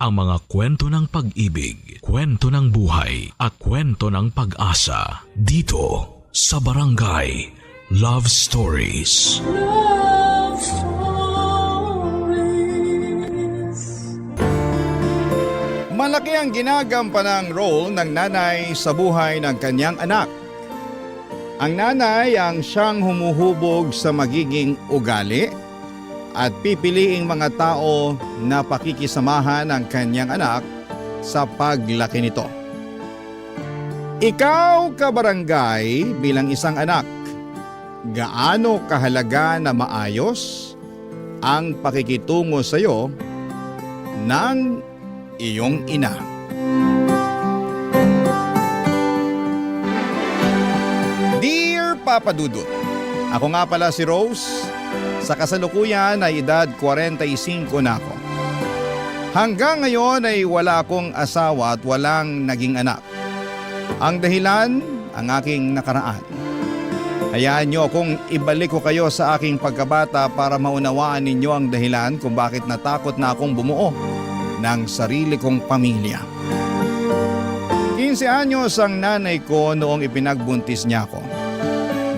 ang mga kwento ng pag-ibig, kwento ng buhay at kwento ng pag-asa dito sa Barangay Love Stories. Love Stories. Malaki ang ginagampanang role ng nanay sa buhay ng kanyang anak. Ang nanay ang siyang humuhubog sa magiging ugali at pipiliing mga tao na pakikisamahan ang kanyang anak sa paglaki nito. Ikaw, kabarangay, bilang isang anak, gaano kahalaga na maayos ang pakikitungo sa iyo ng iyong ina? Dear Papa Dudut, ako nga pala si Rose. Sa kasalukuyan ay edad 45 na ako. Hanggang ngayon ay wala akong asawa at walang naging anak. Ang dahilan, ang aking nakaraan. Hayaan niyo akong ibalik ko kayo sa aking pagkabata para maunawaan ninyo ang dahilan kung bakit natakot na akong bumuo ng sarili kong pamilya. 15 anyos ang nanay ko noong ipinagbuntis niya ako.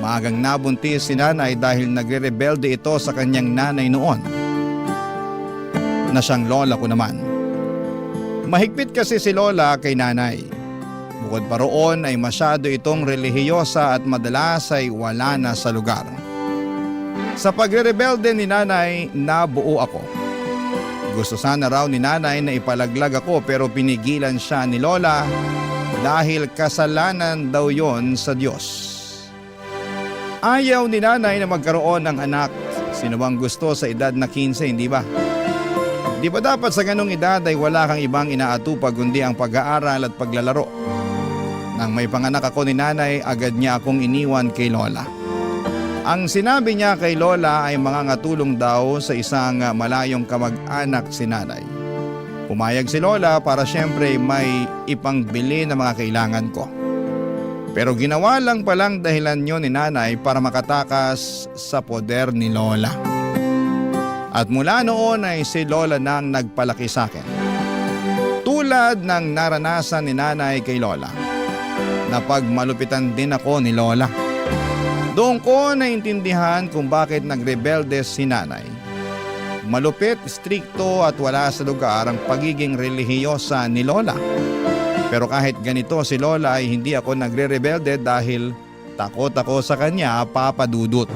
Maagang nabuntis si nanay dahil nagre-rebelde ito sa kanyang nanay noon, na siyang lola ko naman. Mahigpit kasi si lola kay nanay. Bukod pa roon ay masyado itong relihiyosa at madalas ay wala na sa lugar. Sa pagre-rebelde ni nanay, nabuo ako. Gusto sana raw ni nanay na ipalaglag ako pero pinigilan siya ni lola dahil kasalanan daw yon sa Diyos. Ayaw ni nanay na magkaroon ng anak. Sino bang gusto sa edad na 15, hindi ba? Di ba dapat sa ganong edad ay wala kang ibang inaatupag kundi ang pag-aaral at paglalaro? Nang may panganak ako ni nanay, agad niya akong iniwan kay lola. Ang sinabi niya kay lola ay mangangatulong daw sa isang malayong kamag-anak si nanay. Pumayag si lola para siyempre may ipangbili na mga kailangan ko. Pero ginawa lang palang dahilan yun ni nanay para makatakas sa poder ni lola. At mula noon ay si lola nang nagpalaki sa akin. Tulad ng naranasan ni nanay kay lola, napagmalupitan din ako ni lola. Doon ko naintindihan kung bakit nagrebelde si nanay. Malupit, strikto at wala sa lugar ang pagiging relihiyosa ni lola. Pero kahit ganito si lola ay hindi ako nagre-rebelde dahil takot ako sa kanya, Papa Dudut.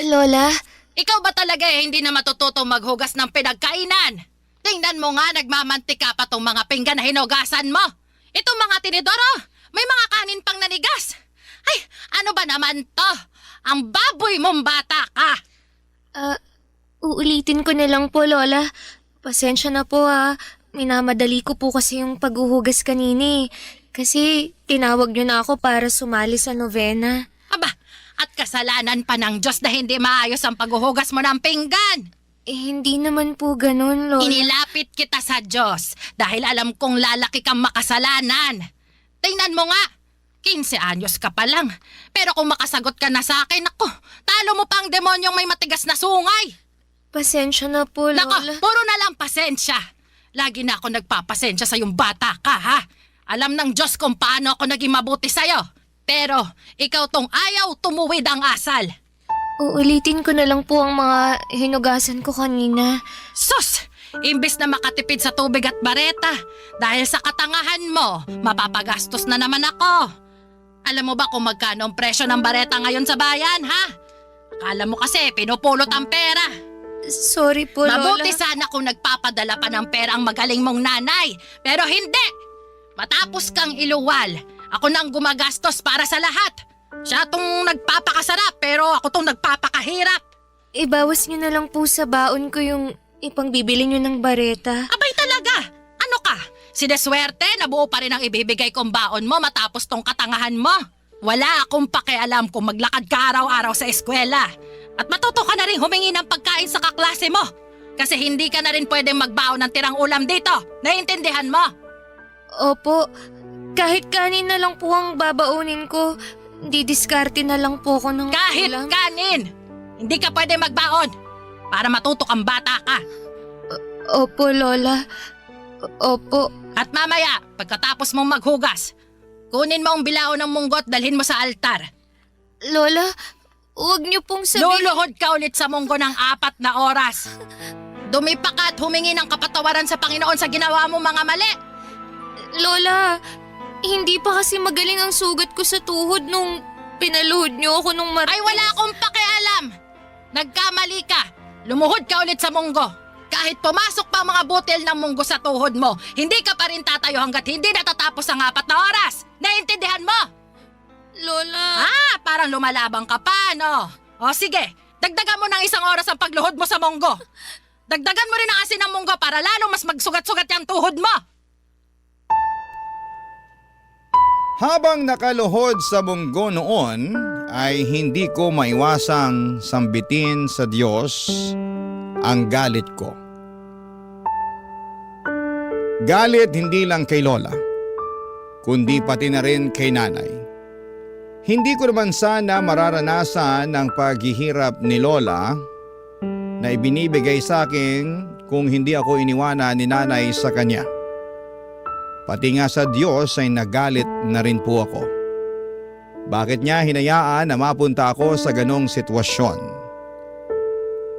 Lola? Ikaw ba talaga hindi na matututo maghugas ng pinagkainan? Tingnan mo nga, nagmamantika pa tong mga pinggan na hinugasan mo. Itong mga tinidoro, may mga kanin pang nanigas. Ay, ano ba naman to? Ang baboy mong bata ka. Uulitin ko na lang po, Lola. Pasensya na po Minamadali ko po kasi yung paghuhugas kanini. Kasi tinawag niyo na ako para sumali sa novena. Aba, at kasalanan pa ng Diyos na hindi maayos ang paghuhugas mo ng pinggan. Hindi naman po ganun, Lola. Inilapit kita sa Diyos dahil alam kong lalaki kang makasalanan. Tingnan mo nga, 15 anyos ka pa lang. Pero kung makasagot ka na sa akin, ako, talo mo pa ang demonyong may matigas na sungay. Pasensya na po, Lola. Nako, puro na lang pasensya. Lagi na ako nagpapasensya sa yung bata ka, ha? Alam ng Diyos kung paano ako naging mabuti sa'yo. Pero ikaw tong ayaw tumuwid ang asal. Uulitin ko na lang po ang mga hinugasan ko kanina. Sus! Imbes na makatipid sa tubig at bareta, dahil sa katangahan mo, mapapagastos na naman ako. Alam mo ba kung magkano ang presyo ng bareta ngayon sa bayan, ha? Akala mo kasi pinupulot ang pera. Sorry po, Lola. Mabuti sana kung nagpapadala pa ng pera ang magaling mong nanay. Pero hindi! Matapos kang iluwal, ako nang gumagastos para sa lahat. Siya tong nagpapakasarap pero ako tong nagpapakahirap. ibawas niyo na lang po sa baon ko yung ipangbibili niyo ng bareta. Abay talaga! Ano ka? Sineswerte na buo pa rin ang ibibigay kong baon mo matapos tong katangahan mo. Wala akong pakialam kung maglakad ka araw-araw sa eskwela. At matuto ka na rin humingi ng pagkain sa kaklase mo. Kasi hindi ka na rin pwedeng magbaon ng tirang ulam dito. Naiintindihan mo? Opo, kahit kanin na lang po ang babaunin ko, didiskarte na lang po ako ng Kahit ulam. kanin! Hindi ka pwede magbaon para matuto kang bata ka. Opo, Lola. Opo. At mamaya, pagkatapos mong maghugas, kunin mo ang bilao ng munggo at dalhin mo sa altar. Lola, huwag niyo pong sabihin... Luluhod ka ulit sa munggo ng 4 na oras. Dumipa ka at humingi ng kapatawaran sa Panginoon sa ginawa mo mga mali. Lola, hindi pa kasi magaling ang sugat ko sa tuhod nung pinaluhod niyo ako nung Ay wala akong pakialam. Nagkamali ka. Lumuhod ka ulit sa munggo. Kahit pumasok pa ang mga butil ng munggo sa tuhod mo, hindi ka pa rin tatayo hanggat hindi natatapos ang 4 na oras. Naiintindihan mo? Lola... Parang lumalabang ka pa, no? O sige, dagdagan mo ng 1 oras ang pagluhod mo sa munggo. Dagdagan mo rin ang asin ng munggo para lalo mas magsugat-sugat yung tuhod mo. Habang nakaluhod sa munggo noon, ay hindi ko maiwasang sambitin sa Diyos ang galit ko. Galit hindi lang kay Lola, kundi pati na rin kay Nanay. Hindi ko naman sana mararanasan ang paghihirap ni Lola na ibinibigay sa akin kung hindi ako iniwanan ni Nanay sa kanya. Pati nga sa Diyos ay nagalit na rin po ako. Bakit niya hinayaan na mapunta ako sa ganong sitwasyon?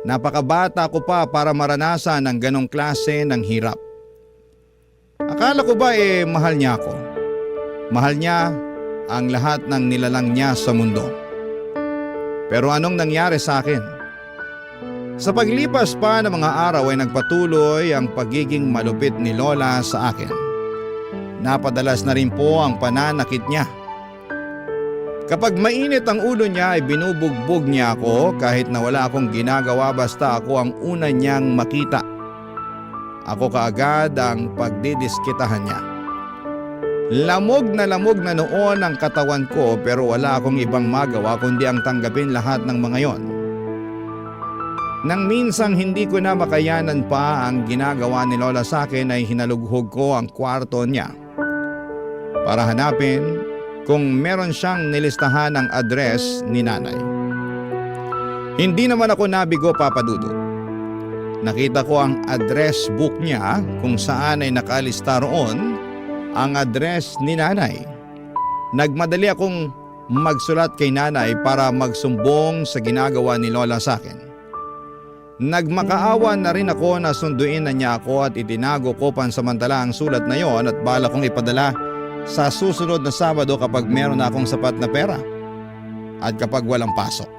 Napakabata ko pa para maranasan ang ganong klase ng hirap. Akala ko ba mahal niya ako? Mahal niya ang lahat ng nilalang niya sa mundo. Pero anong nangyari sa akin? Sa paglipas pa ng mga araw ay nagpatuloy ang pagiging malupit ni Lola sa akin. Napadalas na rin po ang pananakit niya. Kapag mainit ang ulo niya ay binubugbog niya ako kahit na wala akong ginagawa basta ako ang una niyang makita. Ako kaagad ang pagdidiskitahan niya. Lamog na noon ang katawan ko pero wala akong ibang magawa kundi ang tanggapin lahat ng mga yon. Nang minsang hindi ko na makayanan pa ang ginagawa ni Lola sa akin ay hinalughog ko ang kwarto niya para hanapin kung meron siyang nilistahan ng address ni Nanay. Hindi naman ako nabigo, Papa Dudut. Nakita ko ang address book niya kung saan ay nakalista roon ang address ni Nanay. Nagmadali akong magsulat kay Nanay para magsumbong sa ginagawa ni Lola sa akin. Nagmakaawa na rin ako na sunduin na niya ako at itinago ko pansamantala ang sulat na yon at bala kong ipadala sa susunod na Sabado kapag meron na akong sapat na pera at kapag walang pasok.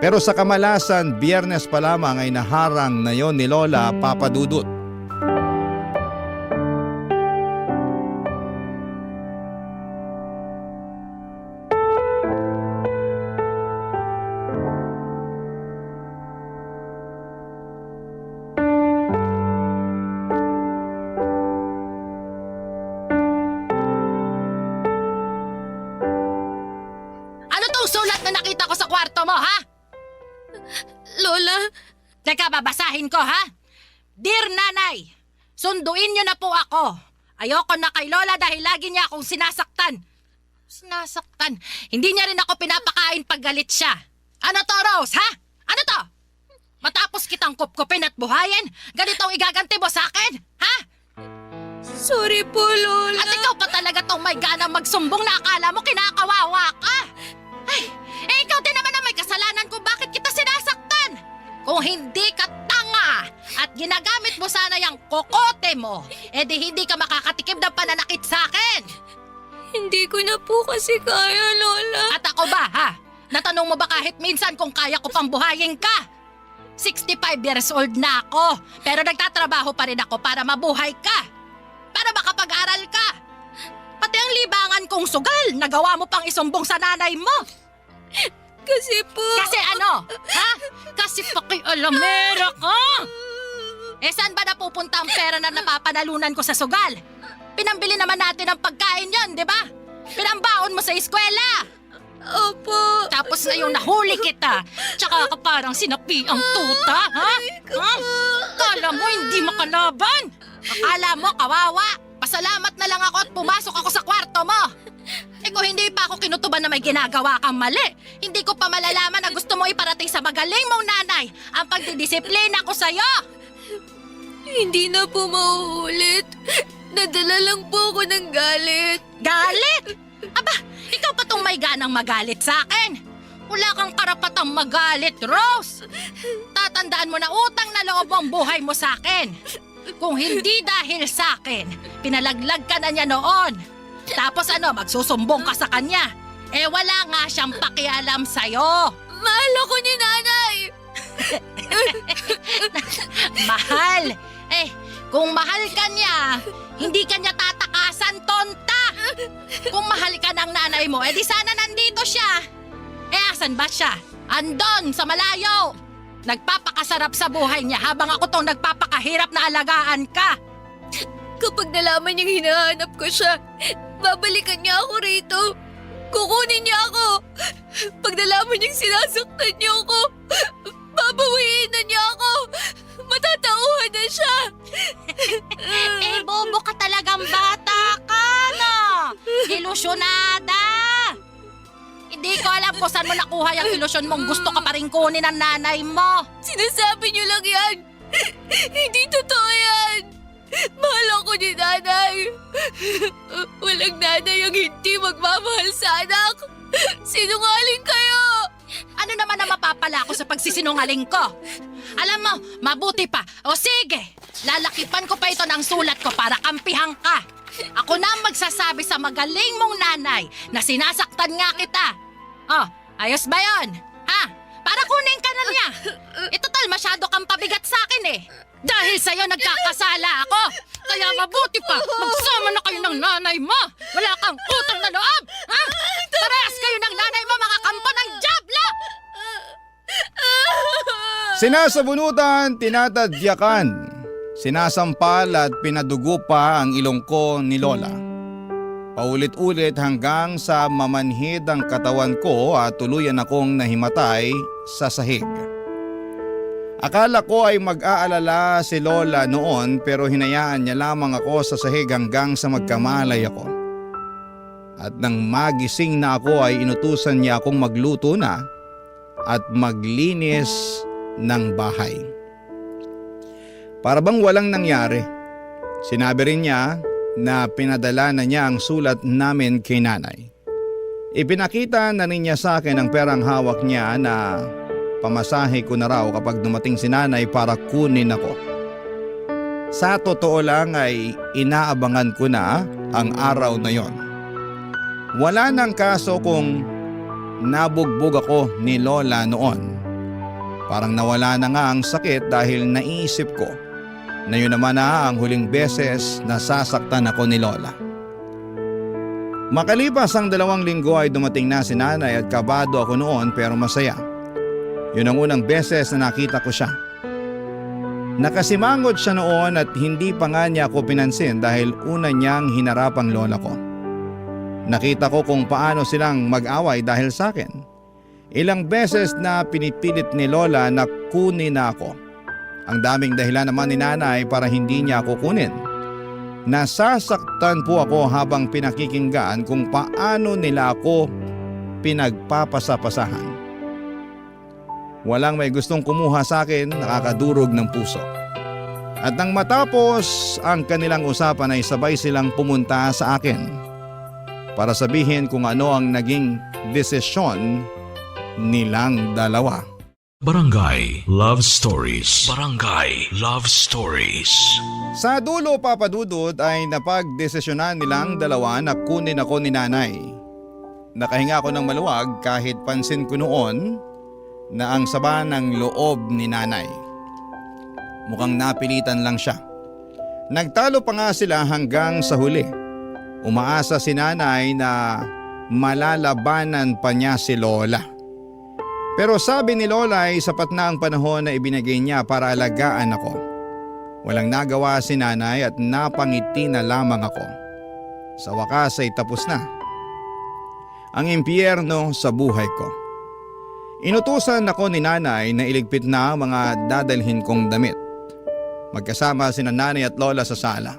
Pero sa kamalasan, Biyernes pa lamang ay naharang na yon ni Lola, Papa Dudut. Sulat na nakita ko sa kwarto mo, ha? Lola, Teka, babasahin ko, ha? Dear Nanay, sunduin niyo na po ako. Ayoko na kay Lola dahil lagi niya akong sinasaktan. Sinasaktan? Hindi niya rin ako pinapakain pag galit siya. Ano to, Rose, ha? Ano to? Matapos kitang kupkupin at buhayin, ganitong igaganti mo sa akin, ha? sorry po, Lola. At ikaw pa talaga tong may ganang magsumbong na akala mo kinakawawa ka. Ay, ikaw din naman ang may kasalanan kung bakit kita sinasaktan. Kung hindi ka tanga at ginagamit mo sana yung kokote mo, edi hindi ka makakatikim ng pananakit sa akin. Hindi ko na po kasi kaya, Lola. At ako ba, ha? Natanong mo ba kahit minsan kung kaya ko pang buhayin ka? 65 years old na ako, pero nagtatrabaho pa rin ako para mabuhay ka. Para makapag-aral ka. Pati ang libangan kong sugal, nagawa mo pang isumbong sa nanay mo. Kasi po... Kasi ano? Ha? Kasi pakialamera ka! Saan ba napupunta ang pera na napapanalunan ko sa sugal? Pinambili naman natin ang pagkain yon, di ba? Pinambaon mo sa eskwela! Opo. Tapos ngayong nahuli kita, tsaka ka parang sinapi ang tuta, ha? Ha? Akala mo hindi makalaban? Akala mo kawawa? Pasalamat na lang ako at pumasok ako sa kwarto mo. Kung hindi pa ako kinutuban na may ginagawa kang mali, hindi ko pa malalaman na gusto mo iparating sa magaling mong nanay ang pagdidisiplina ko sa'yo. Hindi na po mauulit. Nadala lang po ako ng galit. Galit? Aba, ikaw pa tong may ganang magalit sa akin. Wala kang karapatang magalit, Rose. Tatandaan mo na utang na loob ang buhay mo sa akin. Kung hindi dahil sa akin, pinalaglag ka na niya noon. Tapos magsusumbong ka sa kanya. Wala nga siyang pakialam sa'yo. Mahal ako ni nanay. Mahal? Kung mahal ka niya, hindi ka niya tatakasan, tonta. Kung mahal ka ng nanay mo, di sana nandito siya. Asan ba siya? Andon, sa malayo. Nagpapakasarap sa buhay niya habang ako tong nagpapakahirap na alagaan ka. Kapag nalaman niyang hinahanap ko siya, babalikan niya ako rito. Kukunin niya ako. Pag nalaman niyang sinasaktan niyo ako, babawiin na niya ako. Matatauhan na siya. Bobo ka talagang bata ka, no? Ilusyonada. Hindi ko alam kung saan mo nakuha yung ilusyon mong gusto ka pa rin kunin ng nanay mo. Sinasabi niyo lang yan. Hindi totoo yan. Mahal ako ni nanay. Walang nanay ang hindi magmamahal sa anak. Sinungaling kayo. Ano naman ang mapapala ko sa pagsisinungaling ko? Alam mo, mabuti pa. O sige, lalakipan ko pa ito ng sulat ko para kampihan ka. Ako na ang magsasabi sa magaling mong nanay na sinasaktan nga kita. Ayos ba yon? Ha? Para kunin ka na niya. Total, masyado kang pabigat sa akin eh. Dahil sa'yo nagkakasala ako. Kaya mabuti pa, magsama na kayo ng nanay mo. Wala kang utang na loob. Ha? Parehas kayo ng nanay mo, mga kampo ng Diablo. Sinasabunutan, tinatadyakan, sinasampal at pinadugo pa ang ilong ko ni Lola. Paulit-ulit hanggang sa mamanhid ang katawan ko at tuluyan akong nahimatay sa sahig. Akala ko ay mag-aalala si Lola noon pero hinayaan niya lamang ako sa sahig hanggang sa magkamalay ako. At nang magising na ako ay inutusan niya akong magluto na at maglinis ng bahay. Para bang walang nangyari. Sinabi rin niya na pinadala na niya ang sulat namin kay nanay. Ipinakita na rin niya sa akin ang perang hawak niya na pamasahe ko na raw kapag dumating si nanay para kunin ako. Sa totoo lang ay inaabangan ko na ang araw na yon. Wala nang kaso kung nabugbog ako ni Lola noon. Parang nawala na nga ang sakit dahil naisip ko na yun naman na ang huling beses na sasaktan ako ni Lola. Makalipas ang 2 linggo ay dumating na si nanay at kabado ako noon pero masaya. Yun ang unang beses na nakita ko siya. Nakasimangot siya noon at hindi pa nga niya ako pinansin dahil una niyang hinarap ang lola ko. Nakita ko kung paano silang mag-away dahil sa akin. Ilang beses na pinipilit ni Lola na kunin na ako. Ang daming dahilan naman ni nanay para hindi niya ako kunin. Nasasaktan po ako habang pinakikinggan kung paano nila ako pinagpapasapasahan. Walang may gustong kumuha sa akin, nakakadurog ng puso. At nang matapos ang kanilang usapan ay sabay silang pumunta sa akin para sabihin kung ano ang naging desisyon nilang dalawa. Barangay Love Stories. Barangay Love Stories. Sa dulo, Papa Dudut, ay napagdesisyonan nilang dalawa na kunin ako ni nanay. Nakahinga ako ng maluwag kahit pansin ko noon na ang saba ng loob ni nanay. Mukhang napilitan lang siya. Nagtalo pa nga sila hanggang sa huli. Umaasa si nanay na malalabanan pa niya si Lola. Pero sabi ni Lola ay sapat na ang panahon na ibinigay niya para alagaan ako. Walang nagawa si nanay at napangiti na lamang ako. Sa wakas ay tapos na ang impyerno sa buhay ko. Inutusan ako ni nanay na iligpit na ang mga dadalhin kong damit. Magkasama sina nanay at lola sa sala.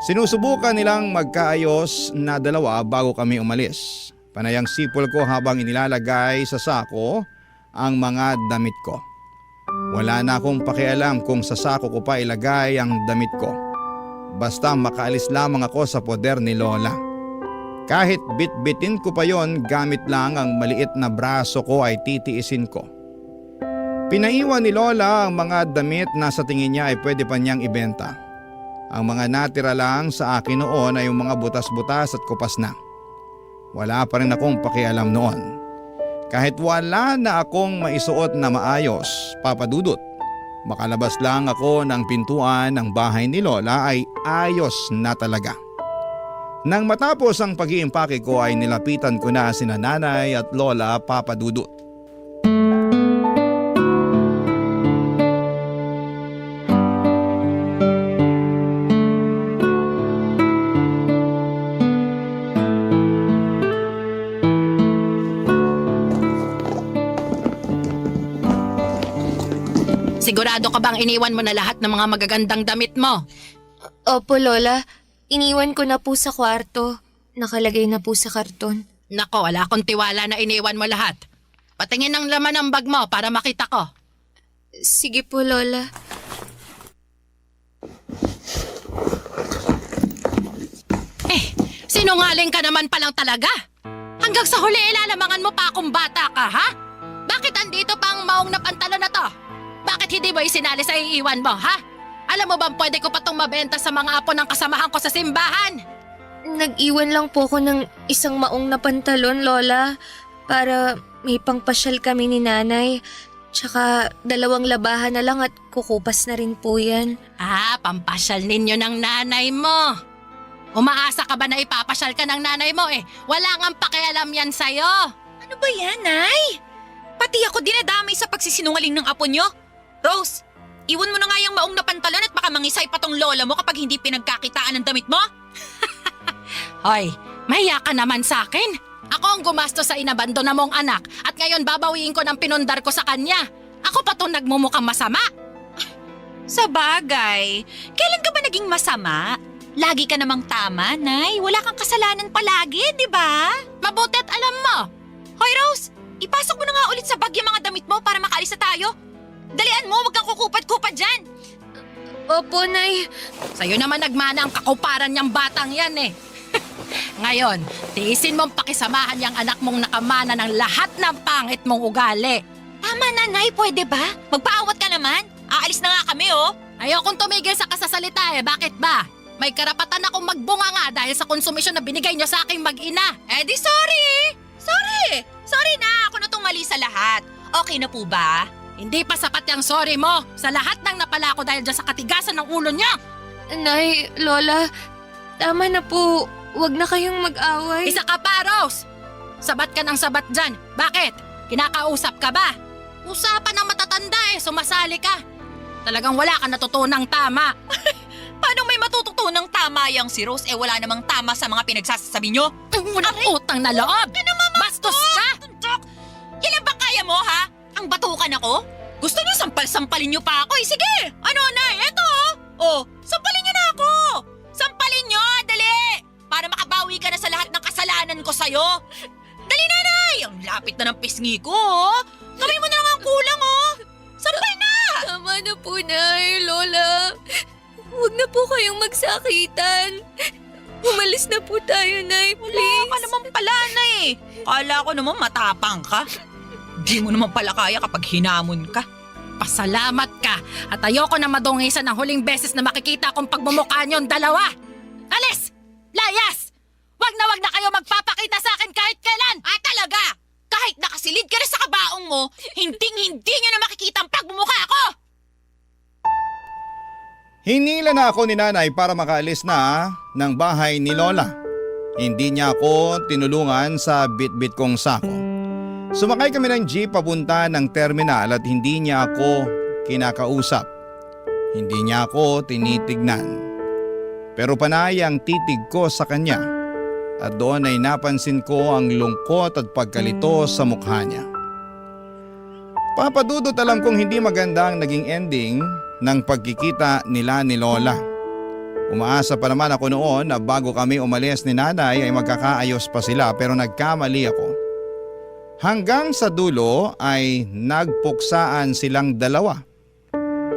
Sinusubukan nilang magkaayos na dalawa bago kami umalis. Panayang sipol ko habang inilalagay sa sako ang mga damit ko. Wala na akong pakialam kung sa sako ko pa ilagay ang damit ko. Basta makaalis lamang ako sa poder ni Lola. Kahit bit-bitin ko pa yon, gamit lang ang maliit na braso ko ay titiisin ko. Pinaiwan ni Lola ang mga damit na sa tingin niya ay pwede pa niyang ibenta. Ang mga natira lang sa akin noon ay yung mga butas-butas at kupas na. Wala pa rin akong pakialam noon. Kahit wala na akong maisuot na maayos, Papa Dudut, makalabas lang ako ng pintuan ng bahay ni Lola ay ayos na talaga. Nang matapos ang pag-iimpake ko ay nilapitan ko na sina nanay at lola, Papa Dudut. Sigurado ka bang iniwan mo na lahat ng mga magagandang damit mo? Opo, Lola. Iniwan ko na po sa kwarto. Nakalagay na po sa karton. Nako, wala akong tiwala na iniwan mo lahat. Patingin ang laman ng bag mo para makita ko. Sige po, Lola. Sinungaling ka naman palang talaga. Hanggang sa huli ilalamangan mo pa akong bata ka, ha? Bakit andito pa ang maong na pantalon na to? Bakit hindi mo isinali sa iiwan mo, ha? Alam mo bang pwede ko pa itong mabenta sa mga apo ng kasamahan ko sa simbahan? Nag-iwan lang po ako ng isang maong na pantalon, Lola. Para may pangpasyal kami ni nanay. Tsaka 2 labahan na lang at kukupas na rin po yan. Pampasyal ninyo ng nanay mo. Umaasa ka ba na ipapasyal ka ng nanay mo eh? Wala ngang pakialam yan sa'yo. Ano ba yan, Nay? Pati ako dinadamay sa pagsisinungaling ng apo nyo. Rose, iwan mo na nga yung maong na pantalon at baka mangisay pa tong lola mo kapag hindi pinagkakitaan ng damit mo. Hoy, mahiya ka naman sa akin. Ako ang gumasto sa inabando na mong anak at ngayon babawiin ko ng pinundar ko sa kanya. Ako pa itong nagmumukhang masama. Sa bagay, kailan ka ba naging masama? Lagi ka namang tama, Nay. Wala kang kasalanan palagi, di ba? Mabuti at alam mo. Hoy, Rose, ipasok mo na nga ulit sa bag yung mga damit mo para makaalis na tayo. Dalian mo, wag kang kukupad-kupad dyan. Opo, Nay. Sa'yo naman nagmana ang kakuparan niyang batang yan eh. Ngayon, tiisin mong pakisamahan yung anak mong nakamana ng lahat ng pangit mong ugali. Tama na, Nay. Pwede ba? Magpaawat ka naman. Aalis na nga kami, oh. Ayokong tumigil sa kasasalita eh. Bakit ba? May karapatan akong magbunga nga dahil sa konsumisyon na binigay niyo sa aking mag-ina. Eh di sorry. Sorry na. Ako na tong mali sa lahat. Okay na po ba? Hindi pa sapat yung sorry mo sa lahat ng napala ko dahil dyan sa katigasan ng ulo niya. Nay, Lola, tama na po. Huwag na kayong mag-away. Isa ka pa, Rose! Sabat ka ng sabat dyan. Bakit? Kinakausap ka ba? Usapan ng matatanda eh, sumasali ka. Talagang wala ka natutunang tama. Paano may matututunang tama yang si Rose? Wala namang tama sa mga pinagsasabi nyo. Walang utang na loob. Bastos ka! Ilan ba kaya mo, ha? Ang batukan ako? Gusto niyo sampal-sampalin niyo pa ako eh. Sige! Ano, Nay? Eto, oh. Sampalin niyo na ako! Sampalin niyo! Dali! Para makabawi ka na sa lahat ng kasalanan ko sa'yo. Dali na, Nay! Ang lapit na ng pisngi ko, oh. Gawin mo na lang ang kulang, oh. Sampal na! Tama na po, Nay, Lola. Huwag na po kayong magsakitan. Umalis na po tayo, Nay, please. Wala ka naman pala, Nay. Kala ko naman matapang ka. Di mo naman pala kaya kapag hinamon ka. Pasalamat ka at ayoko na madungisan ng huling beses na makikita akong pagmumukha niyong dalawa. Alis! Layas! Wag na kayo magpapakita sa akin kahit kailan! Talaga? Kahit nakasilid ka na sa kabaong mo, hinding-hindi niyo na makikita ang pagmumukha ko! Hinila na ako ni nanay para makaalis na ng bahay ni Lola. Hindi niya ako tinulungan sa bit-bit kong sako. Sumakay kami ng jeep papunta ng terminal at hindi niya ako kinakausap. Hindi niya ako tinitignan. Pero panay ang titig ko sa kanya at doon ay napansin ko ang lungkot at pagkalito sa mukha niya. Papadudot alam kong hindi maganda ang naging ending ng pagkikita nila ni Lola. Umaasa pa naman ako noon na bago kami umalis ni nanay ay magkakaayos pa sila pero nagkamali ako. Hanggang sa dulo ay nagpuksaan silang dalawa.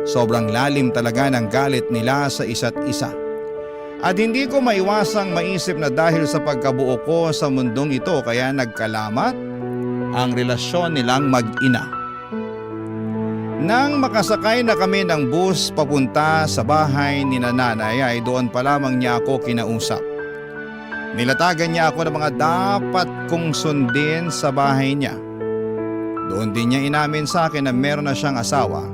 Sobrang lalim talaga ng galit nila sa isa't isa. At hindi ko maiwasang maisip na dahil sa pagkabuo ko sa mundong ito kaya nagkalamat ang relasyon nilang mag-ina. Nang makasakay na kami ng bus papunta sa bahay ni nanay ay doon pa lamang niya ako kinausap. Nilatagan niya ako ng mga dapat kong sundin sa bahay niya. Doon din niya inamin sa akin na meron na siyang asawa.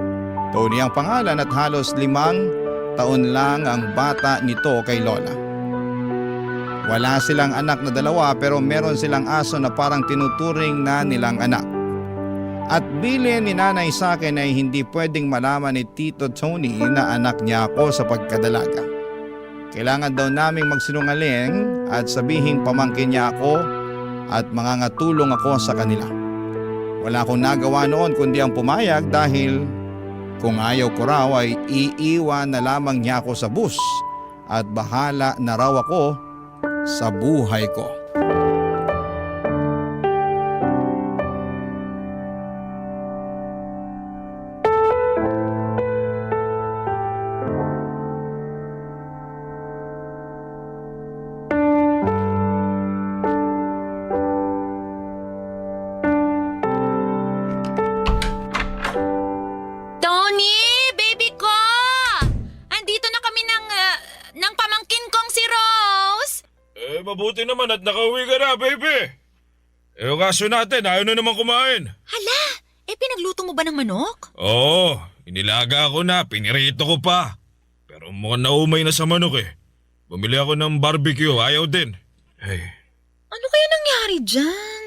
Tony ang pangalan at halos 5 taon lang ang bata nito kay Lola. Wala silang anak na 2 pero meron silang aso na parang tinuturing na nilang anak. At bilin ni nanay sa akin ay hindi pwedeng malaman ni Tito Tony na anak niya ako sa pagkadalaga. Kailangan daw naming magsinungaling at sabihin pamangkin niya ako at mangangatulong ako sa kanila. Wala akong nagawa noon kundi ang pumayag dahil kung ayaw ko raw ay iiwan na lamang niya ako sa bus at bahala na raw ako sa buhay ko. Tony, baby ko! Andito na kami ng pamangkin kong si Rose. Mabuti naman at nakauwi ka na, baby. Yung kaso natin, ayaw na naman kumain. Hala, pinagluto mo ba ng manok? Oo, inilaga ako na, pinirito ko pa. Pero mukhang naumay na sa manok eh. Bumili ako ng barbecue, ayaw din. Hey, Ano kaya nangyari dyan?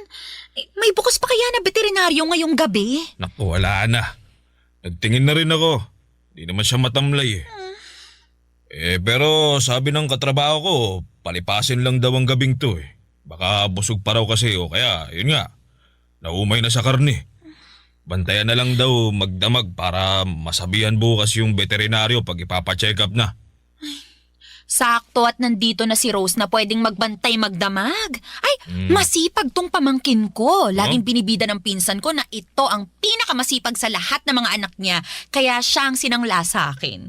May bukas pa kaya na veterinaryo ngayong gabi? naku, wala na. Nagtingin na rin ako. Di naman siya matamlay eh. Pero sabi ng katrabaho ko, palipasin lang daw ang gabing to eh. Baka busog pa raw kasi o kaya, yun nga, naumay na sa karne. Bantayan na lang daw magdamag para masabihan bukas yung veterinaryo pag ipapacheck up na. Sakto at nandito na si Rose na pwedeng magbantay magdamag. Ay, masipag tong pamangkin ko. Laging binibida ng pinsan ko na ito ang pinakamasipag sa lahat ng mga anak niya. Kaya siya ang sinangla sa akin.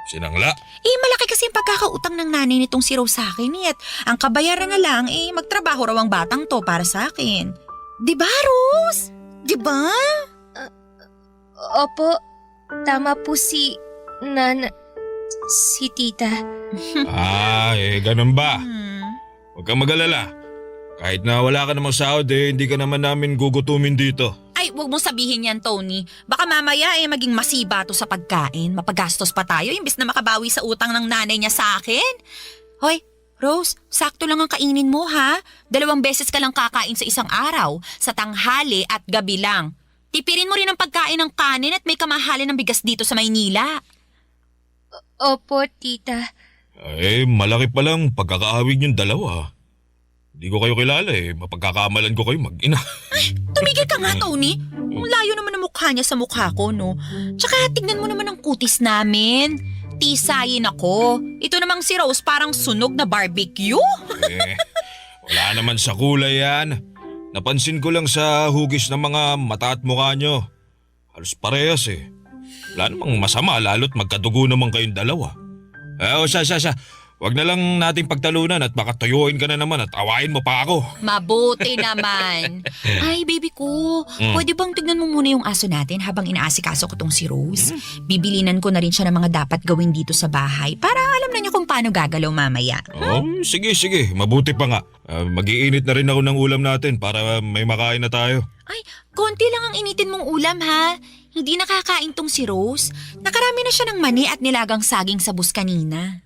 Sinangla? Malaki kasi yung pagkakautang ng nanay nitong si Rose sa akin. At ang kabayaran na lang, magtrabaho raw ang batang to para sa akin. Diba, Rose? Diba? Opo, tama po si tita. Ganun ba? Huwag kang mag-alala. Kahit na wala ka namang sahod hindi ka naman namin gugutumin dito. Ay, wag mong sabihin yan, Tony. Baka mamaya maging masiba to sa pagkain. Mapagastos pa tayo imbes na makabawi sa utang ng nanay niya sa akin. Hoy, Rose, sakto lang ang kainin mo ha. 2 beses ka lang kakain sa isang araw. Sa tanghali at gabi lang. Tipirin mo rin ang pagkain ng kanin at may kamahalin ng bigas dito sa Maynila. Opo, tita. Malaki pa lang pagkakaawig yung dalawa. Hindi ko kayo kilala mapagkakamalan ko kayo mag-ina. Tumigil ka nga, Tony. Ang layo naman ang mukha niya sa mukha ko, no? Tsaka tignan mo naman ang kutis namin. Tisayin ako. Ito namang si Rose parang sunog na barbecue. Wala naman sa kulay yan. Napansin ko lang sa hugis ng mga mata at mukha nyo. Halos parehas Wala namang masama lalo't magkadugo naman kayong dalawa. Siya. Wag na lang nating pagtalunan at baka tuyuin ka na naman at awayin mo pa ako. Mabuti naman. Ay, baby ko, pwede bang tignan mo muna yung aso natin habang inaasikaso ko tong si Rose? Bibilinan ko na rin siya ng mga dapat gawin dito sa bahay para alam na niya kung paano gagalaw mamaya. Sige. Mabuti pa nga. Mag-iinit na rin ako ng ulam natin para may makain na tayo. Ay, konti lang ang initin mong ulam ha. Hindi nakakain tong si Rose. Nakarami na siya ng mani at nilagang saging sa bus kanina.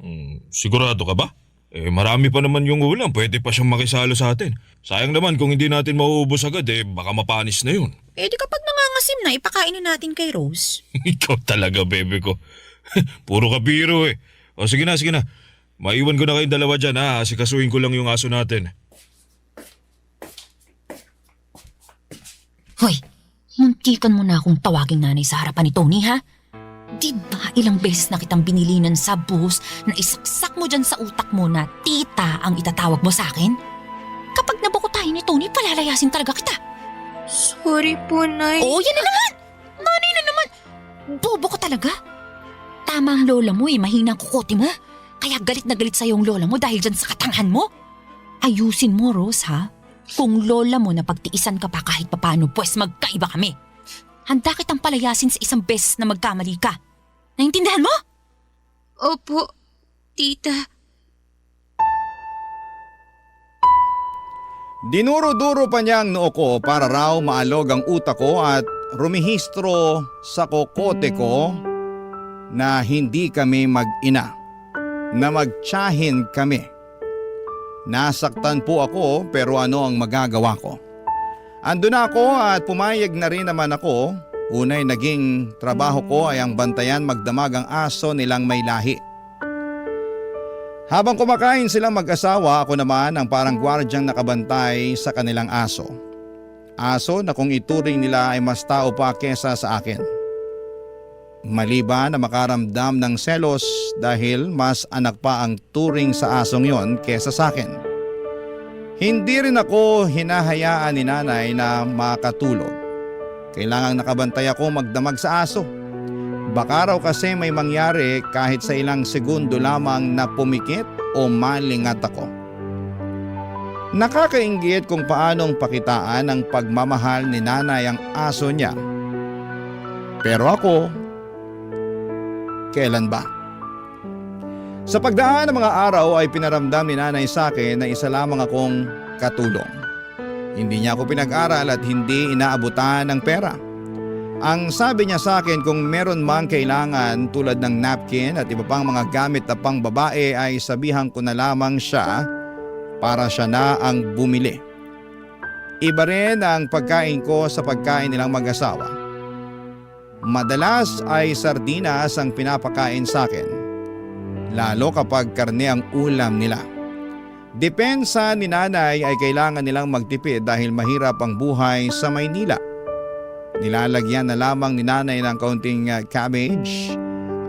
Sigurado ka ba? Marami pa naman yung ulam, pwede pa siyang makisalo sa atin. Sayang naman kung hindi natin mauubos agad baka mapanis na yun. Di kapag nangangasim na, ipakain na natin kay Rose. Ikaw talaga, bebe ko. Puro ka biro O sige na. Maiwan ko na kayong dalawa dyan Asikasuhin ko lang yung aso natin. Hoy, muntikan mo na akong tawaging nanay sa harapan ni Tony, ha? Di ba ilang beses na kitang binilinan sa bus na isaksak mo dyan sa utak mo na tita ang itatawag mo sa akin? Kapag nabuko tayo ni Tony, palalayasin talaga kita. Sorry po, Nay. Oo, yan na naman! Nanay na naman! Bobo ko talaga. Tama ang lola mo mahina ang kukote mo. Kaya galit na galit sa'yo ang lola mo dahil dyan sa katanghan mo. Ayusin mo, Rose, ha? Kung lola mo na pagtiisan ka pa kahit papano, pues magkaiba kami. Handa kitang palayasin sa isang beses na magkamali ka. Naintindihan mo? Opo, tita. Dinuro-duro pa niya ang noo ko para raw maalog ang utak ko at rumihistro sa kokote ko na hindi kami mag-ina, na magtiyahin kami. Nasaktan po ako pero ano ang magagawa ko? Andun na ako at pumayag na rin naman ako. Unay naging trabaho ko ay ang bantayan magdamag ang aso nilang may lahi. Habang kumakain silang mag-asawa, ako naman ang parang gwardyang nakabantay sa kanilang aso. Aso na kung ituring nila ay mas tao pa kesa sa akin. Maliban na makaramdam ng selos dahil mas anak pa ang turing sa asong yon kesa sa akin. Hindi rin ako hinahayaan ni nanay na makatulog. Kailangang nakabantay ako magdamag sa aso. Baka raw kasi may mangyari kahit sa ilang segundo lamang na pumikit o malingat ako. Nakakainggit kung paanong pakitaan ang pagmamahal ni nanay ang aso niya. Pero ako, kailan ba? Sa pagdaan ng mga araw ay pinaramdam ni nanay sa akin na isa lamang akong katulong. Hindi niya ako pinag-aral at hindi inaabutan ng pera. Ang sabi niya sa akin kung meron mang kailangan tulad ng napkin at iba pang mga gamit na pang babae ay sabihan ko na lamang siya para siya na ang bumili. Iba rin ang pagkain ko sa pagkain nilang mag-asawa. Madalas ay sardinas ang pinapakain sa akin. Lalo kapag karne ang ulam nila. Depensa ni nanay ay kailangan nilang magtipid dahil mahirap ang buhay sa Maynila. Nilalagyan na lamang ni nanay ng kaunting cabbage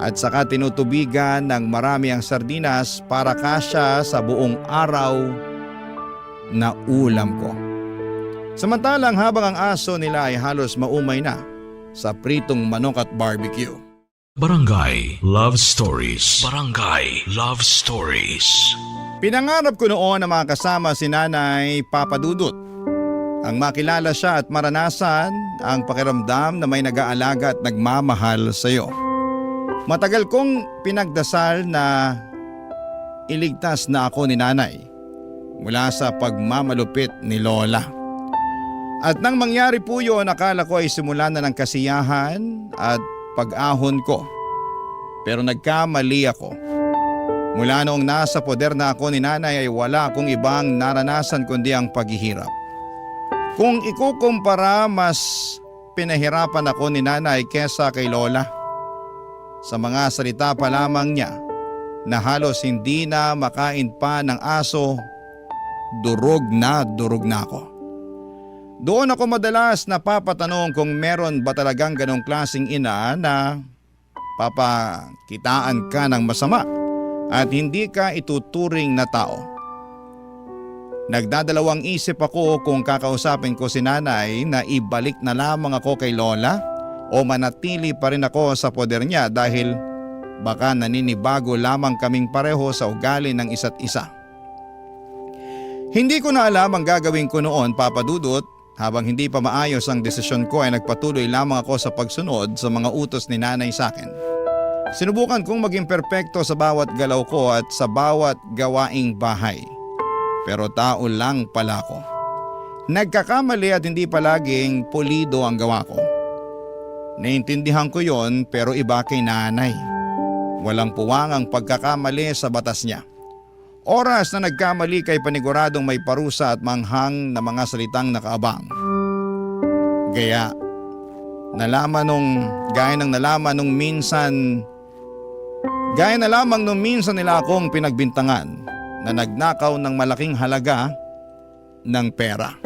at saka tinutubigan ng marami ang sardinas para kasya sa buong araw na ulam ko. Samantalang habang ang aso nila ay halos maumay na sa pritong manok at barbecue. Barangay Love Stories. Barangay Love Stories. Pinangarap ko noon na makasama si Nanay Papa Dudut. Ang makilala siya at maranasan ang pakiramdam na may nag-aalaga at nagmamahal sa iyo. Matagal kong pinagdasal na iligtas na ako ni Nanay mula sa pagmamalupit ni Lola. At nang mangyari po yun, akala ko ay simula na ng kasiyahan at pag-ahon ko. Pero nagkamali ako. Mula noong nasa poder na ako ni nanay ay wala akong ibang naranasan kundi ang paghihirap. Kung ikukumpara, mas pinahirapan ako ni nanay kesa kay lola. Sa mga salita pa lamang niya na halos hindi na makain pa ng aso, durog na ako. Doon ako madalas napapatanong kung meron ba talagang ganong klaseng ina na papakitaan ka ng masama at hindi ka ituturing na tao. Nagdadalawang isip ako kung kakausapin ko si nanay na ibalik na lamang ako kay lola o manatili pa rin ako sa poder niya dahil baka naninibago lamang kaming pareho sa ugali ng isa't isa. Hindi ko na alam ang gagawin ko noon, Papa Dudut. Habang hindi pa maayos ang desisyon ko ay nagpatuloy lamang ako sa pagsunod sa mga utos ni nanay sa akin. Sinubukan kong maging perpekto sa bawat galaw ko at sa bawat gawaing bahay. Pero tao lang pala ako. Nagkakamali at hindi palaging pulido ang gawa ko. Naintindihan ko yon pero iba kay nanay. Walang puwang ang pagkakamali sa batas niya. Oras na nagkamali kay paniguradong may parusa at manghang na mga salitang nakaabang. Gaya gaya ng nalaman nung minsan nila akong pinagbintangan na nagnakaw ng malaking halaga ng pera.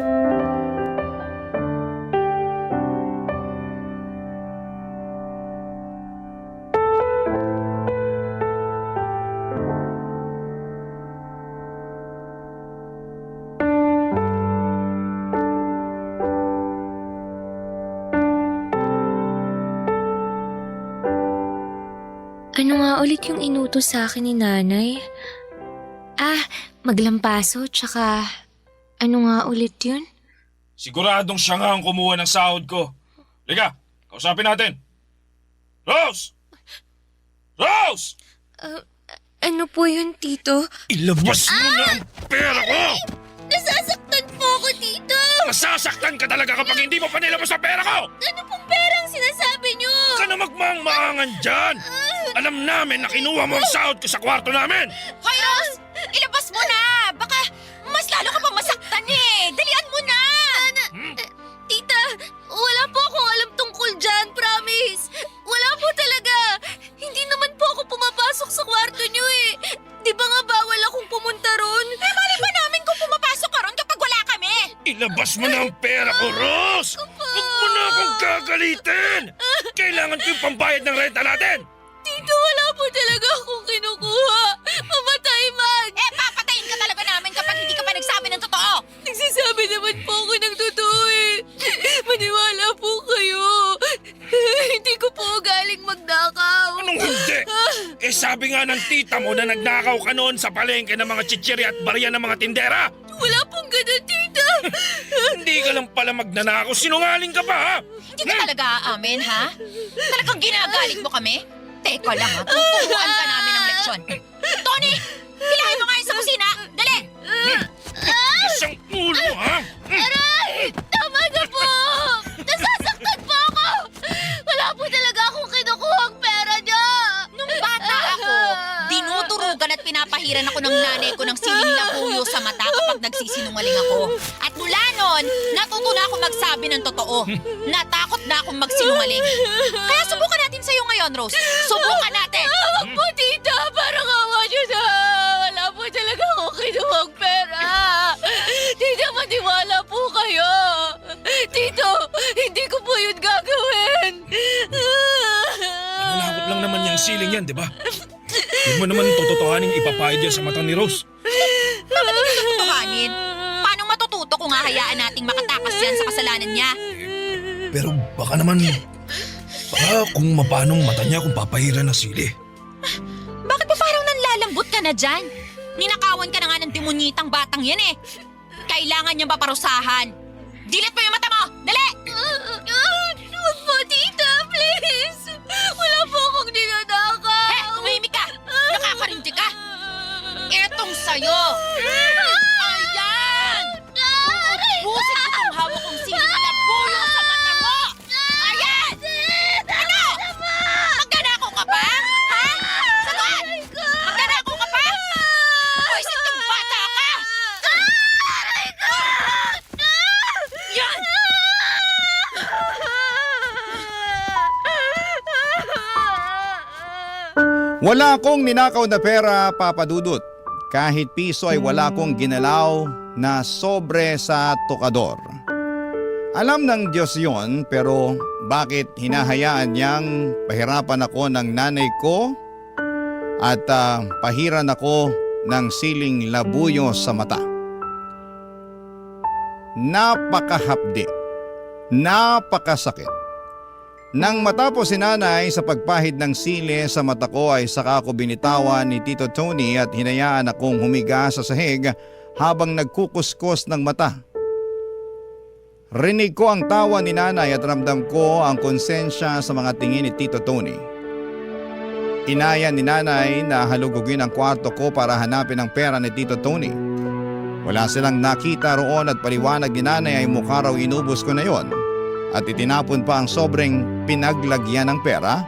Ano nga ulit yung inutos sa akin ni nanay? Maglampaso, tsaka ano nga ulit yun? Siguradong siya nga ang kumuha ng sahod ko. Liga, kausapin natin. Rose! Rose! Ano po yun, tito? Ilabas mo na ang pera ko! Nasasaktan po ako, Tito! Masasaktan ka talaga kapag hindi mo pa nilabas ang pera ko! Ano pong perang sinasabi niyo? Ka na magmaang-maangan dyan! Alam namin na kinuha mo ang sahod ko sa kwarto namin! Hoy, Rose! Ilabas mo na! Baka mas lalo ka pa masaktan eh! Dalian mo na! Tita, wala po akong alam tungkol dyan, promise! Wala po talaga! Hindi naman po ako pumapasok sa kwarto niyo eh! Di ba nga bawal akong pumunta ron? Mali ba namin kung pumapasok ka ron kapag wala kami? Ilabas mo na ang pera ko, Rose! Huwag mo na akong gagalitin! Kailangan ko yung pambayad ng renta natin! Tito, wala po talaga akong kinukuha! Mamatay man! Papatayin ka talaga namin kapag hindi ka pa nagsabi ng totoo! Nagsasabi naman po ako ng totoo eh! Maniwala po kayo! Hindi ko po galing magnakaw! Anong hindi? Sabi nga ng tita mo na nagnakaw ka noon sa palengke ng mga chichiri at barya ng mga tindera! Wala pong ganun, tita! Hindi ka lang pala magnanakaw, sinungaling ka pa ha? Hindi ka talaga aamin, ha? Talagang ginagalit mo kami? Teka lang ha, tuturuan ka namin ng leksyon. Tony! Hilahin mo nga yun sa kusina! Dali! Isang ulo ha? Aray! Tama na po! Nasasaktan po ako! Wala po talaga akong kinukuhang pera niya! Nung bata ako, dinuturugan at pinapahiran ako ng nanay ko ng siling labuyo sa mata kapag nagsisinungaling ako. At mula noon, natuto na ako magsabi ng totoo. Natakot na akong magsinungaling. Kaya subukan natin sa'yo ngayon, Rose. Subukan natin! Huwag po, tita! Parang awa niyo na! Wala po talaga akong kinuhang pera! Tita, maniwala po kayo! Tito, hindi ko po yun gagawin! Manalakot lang naman yung siling yan, di ba? Hindi mo naman tototohaning ipapahid yan sa mata ni Rose. Bakit hindi tutuhanin? Paano matututo kung hahayaan nating makatakas yan sa kasalanan niya? Pero baka kung mapanong mata niya kung papahiran ng sili. Bakit pa parang nanlalambot ka na dyan? Ninakawan ka na nga ng demonyitang batang yan eh. Kailangan niyang paparusahan. Dilit mo yung mata mo! Dali! Huwag po, tita! Please! Wala po akong ninanakaw! Tumahimik ka! Nakakarinti ka! Etong sa'yo! Ayan! Busin ko itong hawak kong siling labuyo sa mata mo! Ayan! Ano? Magnanakaw ka pa? Ha? Sagot! Magnanakaw ka pa? Buisit kang bata ka! Yan! Wala akong ninakaw na pera, Papa Dudut. Kahit piso ay wala akong ginalaw na sobre sa tokador. Alam ng Diyos yon, pero bakit hinahayaan niyang pahirapan ako ng nanay ko at pahiran ako ng siling labuyo sa mata? Napakahapdi, napakasakit. Nang matapos si nanay sa pagpahid ng sili sa mata ko ay saka ako binitawan ni Tito Tony at hinayaan akong humiga sa sahig habang nagkukuskos ng mata. Rinig ko ang tawa ni nanay at ramdam ko ang konsensya sa mga tingin ni Tito Tony. Inaya ni nanay na halugugin ang kwarto ko para hanapin ang pera ni Tito Tony. Wala silang nakita roon at paliwanag ni nanay ay mukha raw inubos ko na yon. At itinapon pa ang sobrang pinaglagyan ng pera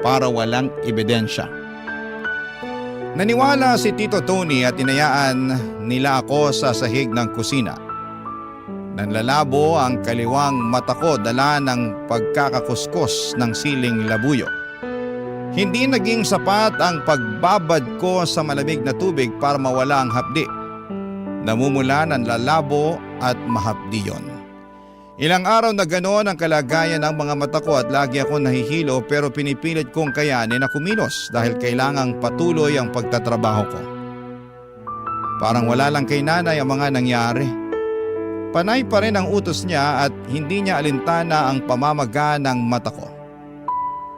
para walang ebidensya. Naniwala si Tito Tony at inayaan nila ako sa sahig ng kusina. Nanlalabo ang kaliwang mata ko dala ng pagkakakuskos ng siling labuyo. Hindi naging sapat ang pagbabad ko sa malamig na tubig para mawala ang hapdi. Namumula ng lalabo at mahapdi yon. Ilang araw na ganoon ang kalagayan ng mga mata ko at lagi ako nahihilo pero pinipilit kong kayanin na kumilos dahil kailangang patuloy ang pagtatrabaho ko. Parang wala lang kay nanay ang mga nangyari. Panay pa rin ang utos niya at hindi niya alintana ang pamamaga ng mata ko.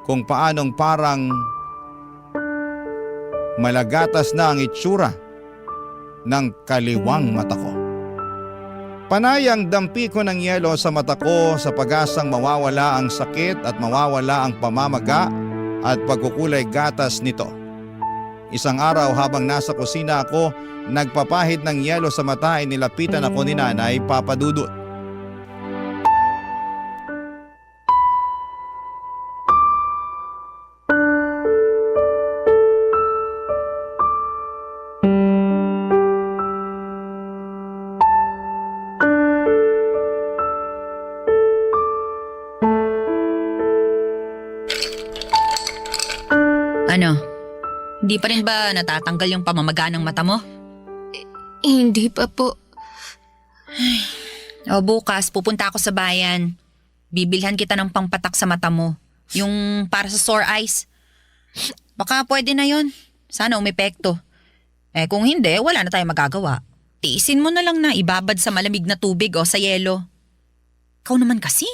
Kung paanong parang malagatas na ang itsura ng kaliwang mata ko. Panay ang dampi ko ng yelo sa mata ko sa pag-asang mawawala ang sakit at mawawala ang pamamaga at pagkukulay gatas nito. Isang araw habang nasa kusina ako, nagpapahid ng yelo sa mata ay nilapitan ako ni Nanay Papa Dudut. Ano? Hindi pa rin ba natatanggal yung pamamaga ng mata mo? Hindi pa po. O bukas, pupunta ako sa bayan. Bibilhan kita ng pangpatak sa mata mo. Yung para sa sore eyes. Baka pwede na yon. Sana umepekto. Kung hindi, wala na tayong magagawa. Tiisin mo na lang na ibabad sa malamig na tubig o sa yelo. Ikaw naman kasi.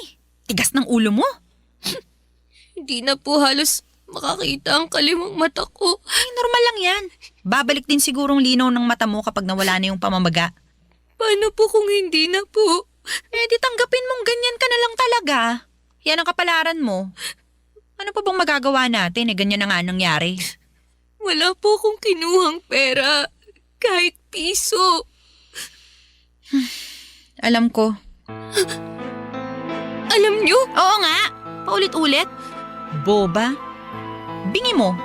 Tigas ng ulo mo. Hindi na po halos makakita ang kaliwang mata ko. Ay, normal lang yan. Babalik din sigurong linaw ng mata mo kapag nawala na yung pamamaga. Paano po kung hindi na po? Di tanggapin mong ganyan ka na lang talaga. Yan ang kapalaran mo. Ano pa bang magagawa natin? Ganyan na nga nangyari. Wala po akong kinuhang pera. Kahit piso. Alam ko. Alam niyo? Oo nga. Paulit-ulit. Boba. Bingi mo.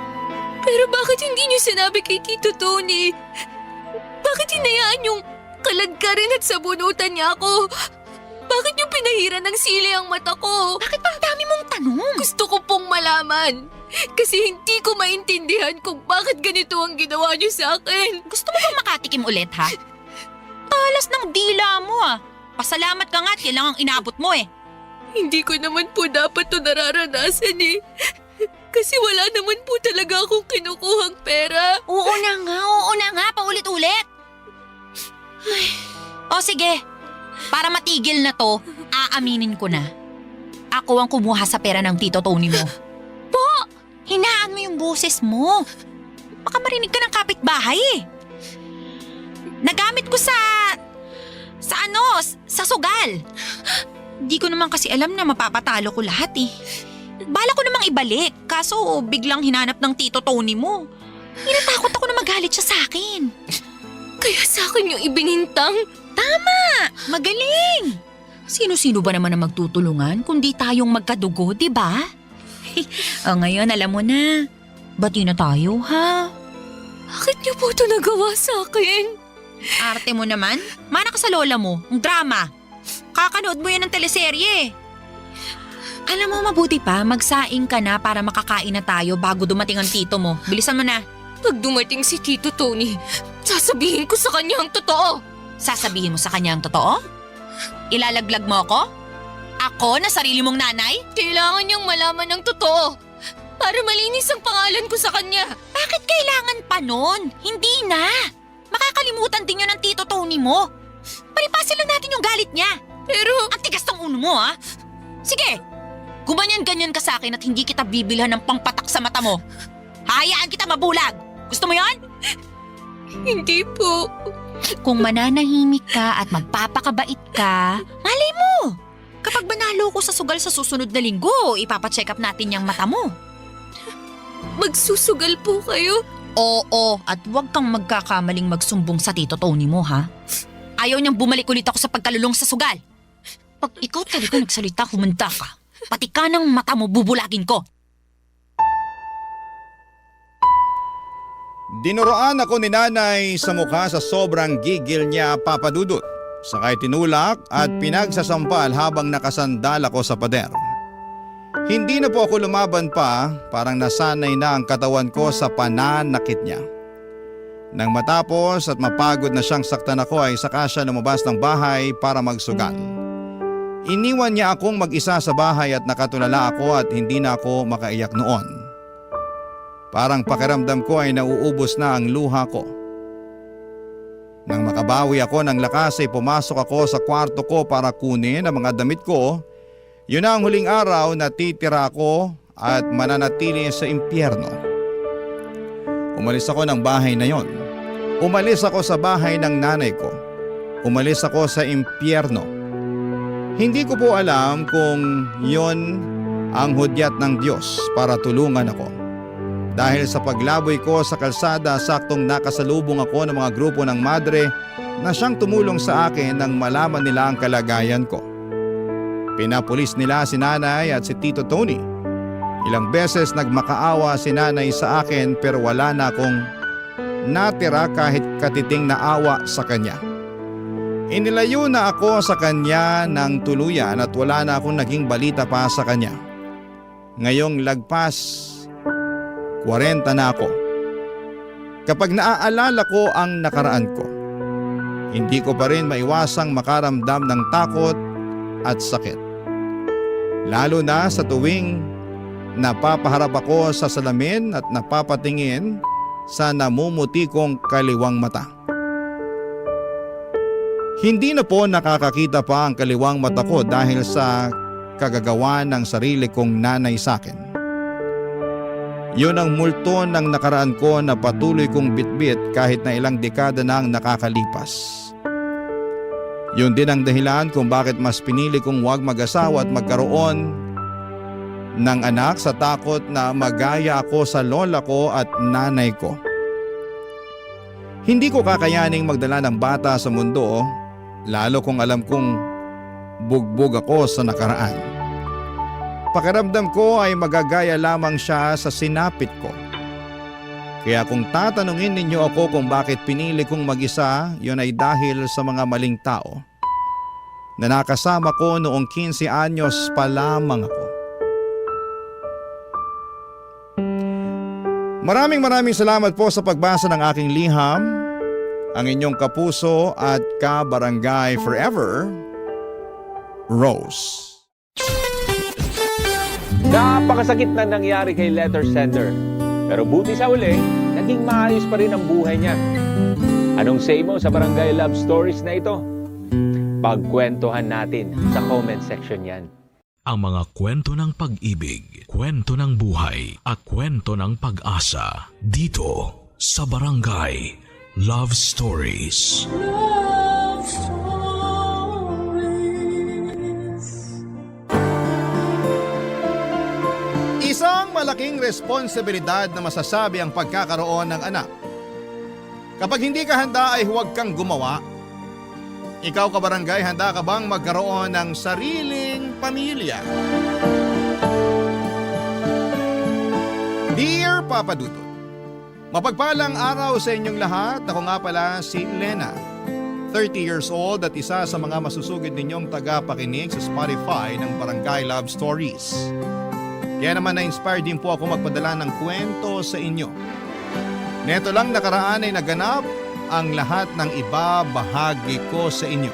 Pero bakit hindi niyo sinabi kay Tito Tony? Bakit hinayaan yung kaladkarin at sabunutan niya ako? Bakit niyo pinahiran ng sili ang mata ko? Bakit pang dami mong tanong? Gusto ko pong malaman. Kasi hindi ko maintindihan kung bakit ganito ang ginawa niyo sa akin. Gusto mo bang makatikim ulit, ha? Talas ng dila mo, ah. Pasalamat ka nga at kailangang inabot mo, eh. Hindi ko naman po dapat to nararanasan, eh. Kasi wala naman po talaga akong kinukuhang pera. Oo na nga, paulit-ulit. O sige, para matigil na to, aaminin ko na. Ako ang kumuha sa pera ng Tito Tony mo. Po, hinaan mo yung boses mo. Baka marinig ka ng kapitbahay eh. Nagamit ko sa sugal. Di ko naman kasi alam na mapapatalo ko lahat eh. Bala ko namang ibalik, kaso biglang hinanap ng Tito Tony mo. Hinatakot ako na magalit siya sa akin. Kaya sa akin yung ibinintang. Tama! Magaling! Sino-sino ba naman ang magtutulungan kundi tayong magkadugo, di ba? O ngayon, alam mo na. Bati na tayo, ha? Bakit niyo po ito nagawa sa akin? Arte mo naman. Mana ka sa lola mo, ang drama. Kakanood mo yan ng teleserye. Alam mo, mabuti pa, magsaing ka na para makakain na tayo bago dumating ang tito mo. Bilisan mo na. Pag dumating si Tito Tony, sasabihin ko sa kanya ang totoo. Sasabihin mo sa kanya ang totoo? Ilalaglag mo ako? Ako na sarili mong nanay? Kailangan niyang malaman ang totoo para malinis ang pangalan ko sa kanya. Bakit kailangan pa nun? Hindi na. Makakalimutan din yun ng Tito Tony mo. Palipasin lang natin yung galit niya. Pero ang tigas ng ulo mo, ha? Sige, gumanyan-ganyan ka sa akin at hindi kita bibilhan ng pangpatak sa mata mo. Hahayaan kita mabulag. Gusto mo yon? Hindi po. Kung mananahimik ka at magpapakabait ka, malay mo. Kapag banalo ko sa sugal sa susunod na linggo, ipapacheck up natin yung mata mo. Magsusugal po kayo? Oo, at huwag kang magkakamaling magsumbong sa Tito Tony mo, ha? Ayaw niyang bumalik ulit ako sa pagkalulong sa sugal. Pag ikaw talaga nagsalita, humanda ka. Pati ka ng mata mo bubulagin ko. Dinuroan ako ni nanay sa mukha sa sobrang gigil niya, Papa Dudut. Sakay tinulak at pinagsasampal habang nakasandal ako sa pader. Hindi na po ako lumaban pa, parang nasanay na ang katawan ko sa pananakit niya. Nang matapos at mapagod na siyang saktan ako ay saka siya lumabas ng bahay para magsugal. Iniwan niya akong mag-isa sa bahay at nakatulala ako at hindi na ako makaiyak noon. Parang pakiramdam ko ay nauubos na ang luha ko. Nang makabawi ako ng lakas ay pumasok ako sa kwarto ko para kunin ang mga damit ko. Yun na ang huling araw na titira ako at mananatili sa impyerno. Umalis ako ng bahay na yon. Umalis ako sa bahay ng nanay ko. Umalis ako sa impyerno. Hindi ko po alam kung yon ang hudyat ng Diyos para tulungan ako. Dahil sa paglaboy ko sa kalsada, saktong nakasalubong ako ng mga grupo ng madre na siyang tumulong sa akin nang malaman nila ang kalagayan ko. Pinapulis nila si nanay at si Tito Tony. Ilang beses nagmakaawa si nanay sa akin pero wala na akong natira kahit katiting na awa sa kanya. Inilayo na ako sa kanya ng tuluyan at wala na akong naging balita pa sa kanya. Ngayong lagpas 40 na ako. Kapag naaalala ko ang nakaraan ko, hindi ko pa rin maiwasang makaramdam ng takot at sakit. Lalo na sa tuwing napapaharap ako sa salamin at napapatingin sa namumuti kong kaliwang mata. Hindi na po nakakakita pa ang kaliwang mata ko dahil sa kagagawa ng sarili kong nanay sa akin. Yun ang multo ng nakaraan ko na patuloy kong bitbit kahit na ilang dekada na ang nakakalipas. Yun din ang dahilan kung bakit mas pinili kong huwag mag-asawa at magkaroon ng anak sa takot na magaya ako sa lola ko at nanay ko. Hindi ko kakayaning magdala ng bata sa mundo, lalo kung alam kong bugbog ako sa nakaraan. Pakiramdam ko ay magagaya lamang siya sa sinapit ko. Kaya kung tatanungin ninyo ako kung bakit pinili kong mag-isa, yun ay dahil sa mga maling tao na nakasama ko noong 15 anyos pa lamang ako. Maraming salamat po sa pagbasa ng aking liham, ang inyong kapuso at kabarangay forever, Rose. Napakasakit na nangyari kay letter sender. Pero buti sa uli, naging maayos pa rin ang buhay niya. Anong say mo sa Barangay Love Stories na ito? Pagkwentuhan natin sa comment section yan. Ang mga kwento ng pag-ibig, kwento ng buhay at kwento ng pag-asa dito sa Barangay Love Stories. Love Stories. Isang malaking responsibilidad na masasabi ang pagkakaroon ng anak. Kapag hindi ka handa ay huwag kang gumawa. Ikaw kabarangay, handa ka bang magkaroon ng sariling pamilya? Dear Papa Dudut, mapagpalang araw sa inyong lahat. Ako nga pala si Lena, 30 years old at isa sa mga masusugid ninyong tagapakinig sa Spotify ng Barangay Love Stories. Kaya naman na-inspire din po ako magpadala ng kwento sa inyo. Neto lang nakaraan ay naganap ang lahat ng ibabahagi ko sa inyo.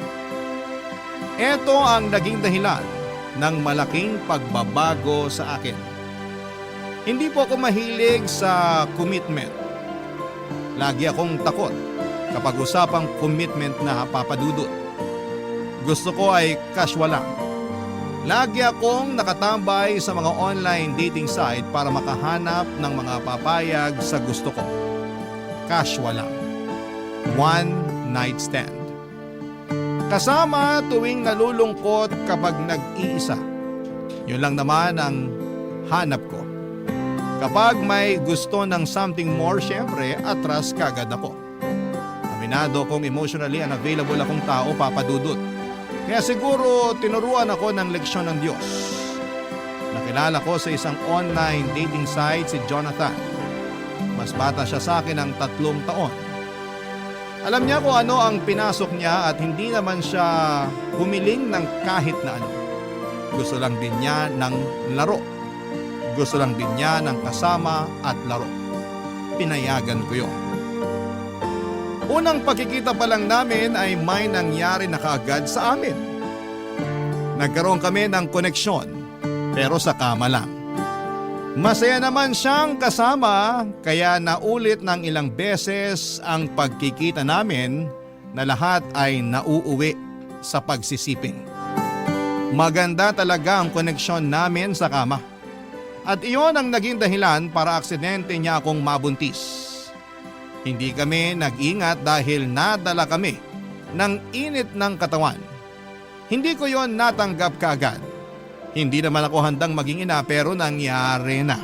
Ito ang naging dahilan ng malaking pagbabago sa akin. Hindi po ako mahilig sa commitment. Lagi akong takot kapag usapang commitment na papadudot. Gusto ko ay casual lang. Lagi akong nakatambay sa mga online dating site para makahanap ng mga papayag sa gusto ko. Casual lang. One night stand. Kasama tuwing nalulungkot kapag nag-iisa. Yun lang naman ang hanap ko. Kapag may gusto ng something more, syempre atras kagad ako. Aminado kong emotionally unavailable akong tao, papadudot. Kaya siguro tinuruan ako ng leksyon ng Diyos. Nakilala ko sa isang online dating site si Jonathan. Mas bata siya sa akin ng 3 taon. Alam niya kung ano ang pinasok niya at hindi naman siya humiling ng kahit na ano. Gusto lang din niya ng laro. Gusto lang din niya ng kasama at laro. Pinayagan ko yun. Unang pagkikita pa lang namin ay may nangyari na kaagad sa amin. Nagkaroon kami ng koneksyon pero sa kama lang. Masaya naman siyang kasama kaya naulit ng ilang beses ang pagkikita namin na lahat ay nauuwi sa pagsisiping. Maganda talaga ang koneksyon namin sa kama. At iyon ang naging dahilan para aksidente niya akong mabuntis. Hindi kami nag-ingat dahil nadala kami ng init ng katawan. Hindi ko yon natanggap kaagad. Hindi naman ako handang maging ina pero nangyari na.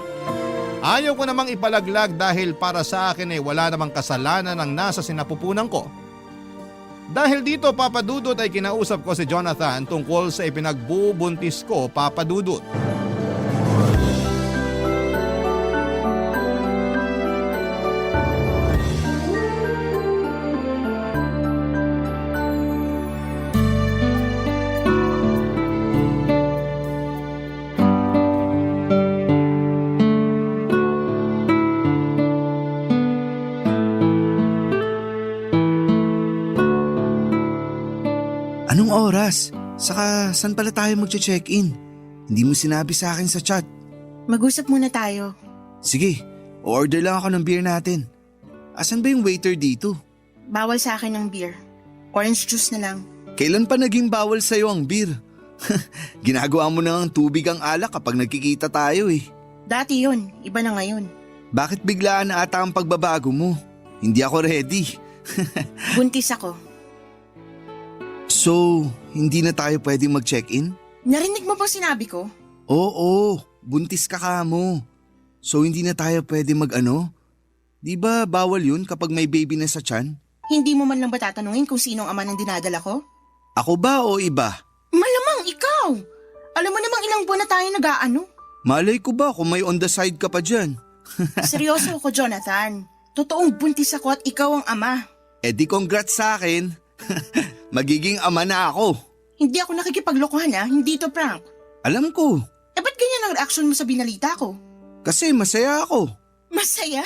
Ayaw ko namang ipalaglag dahil para sa akin ay wala namang kasalanan ang nasa sinapupunan ko. Dahil dito Papa Dudut ay kinausap ko si Jonathan tungkol sa ipinagbubuntis ko, Papa Dudut. Anong oras? Saka saan pala tayo magche-check-in? Hindi mo sinabi sa akin sa chat. Mag-usap muna tayo. Sige, order lang ako ng beer natin. Asan ba yung waiter dito? Bawal sa akin ng beer. Orange juice na lang. Kailan pa naging bawal sa'yo ang beer? Ginagawa mo na ng tubig ang alak kapag nagkikita tayo eh. Dati yun, iba na ngayon. Bakit biglaan na ata ang pagbabago mo? Hindi ako ready. Buntis ako. So, hindi na tayo pwedeng mag-check-in? Narinig mo bang sinabi ko? Oo, buntis ka mo. So hindi na tayo pwede mag-ano? Di ba bawal yun kapag may baby na sa tiyan? Hindi mo man lang ba tatanungin kung sinong ama ng dinadala ko? Ako ba o iba? Malamang ikaw! Alam mo namang ilang buwan na tayo nag-aano. Malay ko ba kung may on the side ka pa dyan? Seryoso ako, Jonathan. Totoong buntis ako at ikaw ang ama. Eh di congrats sa akin. Magiging ama na ako. Hindi ako nakikipaglokohan hindi to prank. Alam ko. Eh ba't ganyan ang reaksyon mo sa binalita ko? Kasi masaya ako. Masaya?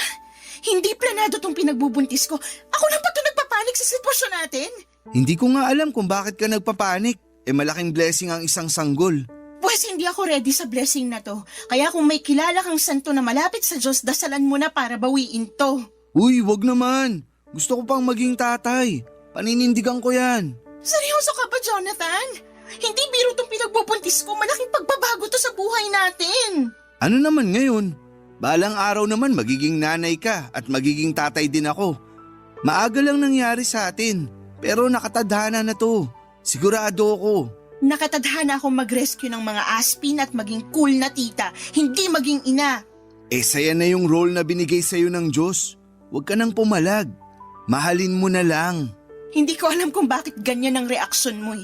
Hindi planado tong pinagbubuntis ko. Ako lang pa ito nagpapanik sa sitwasyon natin. Hindi ko nga alam kung bakit ka nagpapanik. Eh malaking blessing ang isang sanggol. Pues hindi ako ready sa blessing na to. Kaya kung may kilala kang santo na malapit sa Diyos, dasalan mo na para bawiin to. Uy, wag naman. Gusto ko pang maging tatay. Paninindigan ko yan. Seryoso ka ba, Jonathan? Hindi biro tong pinagbubuntis ko. Malaking pagbabago to sa buhay natin. Ano naman ngayon? Balang araw naman magiging nanay ka at magiging tatay din ako. Maaga lang nangyari sa atin, pero nakatadhana na to. Sigurado ako. Nakatadhana akong mag-rescue ng mga aspin at maging cool na tita, hindi maging ina. Eh saya na yung role na binigay sa'yo ng Diyos. Huwag ka nang pumalag. Mahalin mo na lang. Hindi ko alam kung bakit ganyan ang reaksyon mo eh.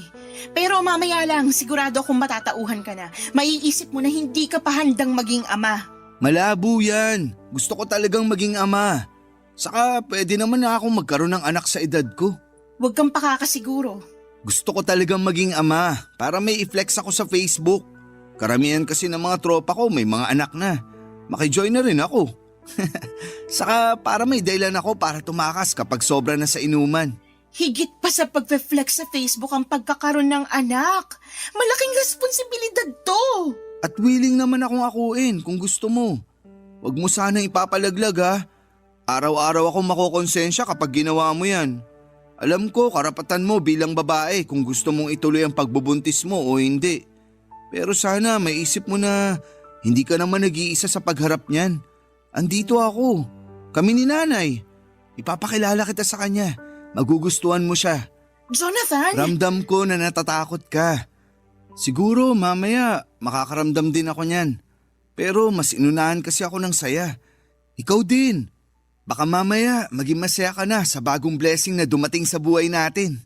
Pero mamaya lang, sigurado akong matatauhan ka na. Maiisip mo na hindi ka pa handang maging ama. Malabo yan. Gusto ko talagang maging ama. Saka pwede naman na akong magkaroon ng anak sa edad ko. Huwag kang pakakasiguro. Gusto ko talagang maging ama para may i-flex ako sa Facebook. Karamihan kasi ng mga tropa ko may mga anak na. Makijoin na rin ako. Saka para may dahilan ako para tumakas kapag sobra na sa inuman. Higit pa sa pagpe-flex sa Facebook ang pagkakaroon ng anak. Malaking responsibilidad to. At willing naman akong akuin kung gusto mo. Huwag mo sana ipapalaglag ha. Araw-araw akong makokonsensya kapag ginawa mo yan. Alam ko karapatan mo bilang babae kung gusto mong ituloy ang pagbubuntis mo o hindi. Pero sana maisip mo na hindi ka naman nag-iisa sa pagharap niyan. Andito ako. Kami ni nanay. Ipapakilala kita sa kanya. Magugustuhan mo siya. Jonathan! Ramdam ko na natatakot ka. Siguro mamaya makakaramdam din ako niyan. Pero mas inunahan kasi ako ng saya. Ikaw din. Baka mamaya maging masaya ka na sa bagong blessing na dumating sa buhay natin.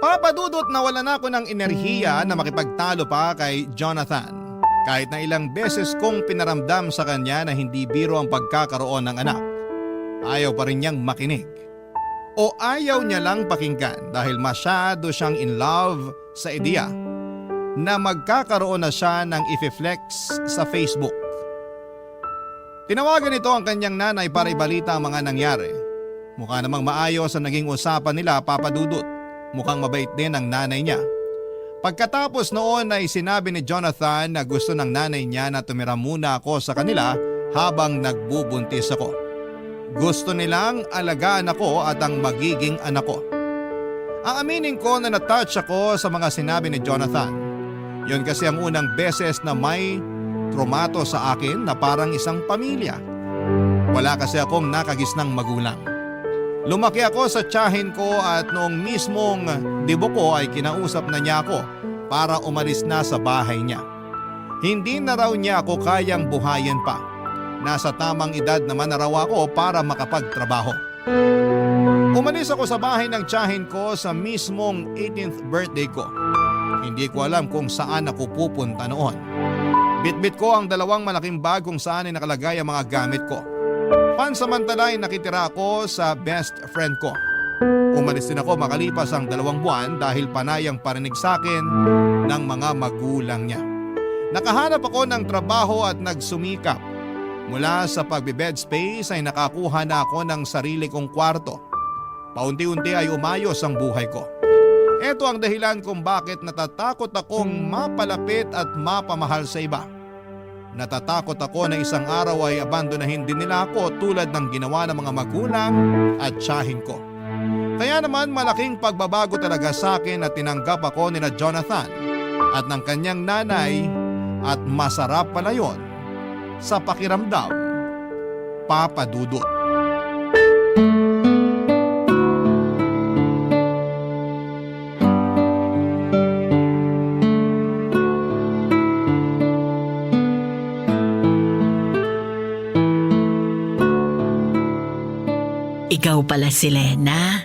Papa Dudut, nawalan ako ng enerhiya na makipagtalo pa kay Jonathan. Kahit na ilang beses kong pinaramdam sa kanya na hindi biro ang pagkakaroon ng anak, ayaw pa rin niyang makinig. O ayaw niya lang pakinggan dahil masyado siyang in love sa ideya na magkakaroon na siya ng i-flex sa Facebook. Tinawagan nito ang kanyang nanay para ibalita ang mga nangyari. Mukha namang maayos ang naging usapan nila, Papa Dudut. Mukhang mabait din ang nanay niya. Pagkatapos noon ay sinabi ni Jonathan na gusto ng nanay niya na tumira muna ako sa kanila habang nagbubuntis ako. Gusto nilang alagaan ako at ang magiging anak ko. Aaminin ko na na-touch ako sa mga sinabi ni Jonathan. Yon kasi ang unang beses na may trumato sa akin na parang isang pamilya. Wala kasi akong nakagisnang magulang. Lumaki ako sa tiyahin ko at noong mismong dibo ko ay kinausap na niya ako para umalis na sa bahay niya. Hindi na raw niya ako kayang buhayin pa. Nasa tamang edad naman na raw ako para makapagtrabaho. Umalis ako sa bahay ng tiyahin ko sa mismong 18th birthday ko. Hindi ko alam kung saan ako pupunta noon. Bitbit ko ang 2 malaking bag kung saan ay nakalagay ang mga gamit ko. Pansamantala ay nakitira ako sa best friend ko. Umalis din ako makalipas ang 2 buwan dahil panayang parinig sa akin ng mga magulang niya. Nakahanap ako ng trabaho at nagsumikap. Mula sa pagbe-bed space ay nakakuha na ako ng sarili kong kwarto. Paunti-unti ay umayos ang buhay ko. Ito ang dahilan kung bakit natatakot akong mapalapit at mapamahal sa iba. Natatakot ako na isang araw ay abandonahin din nila ako tulad ng ginawa ng mga magulang at tiyahin ko. Kaya naman malaking pagbabago talaga sa akin at tinanggap ako nila Jonathan at ng kanyang nanay at masarap pala yon sa pakiramdam, Papa Dudut. Ikaw pala si Lena.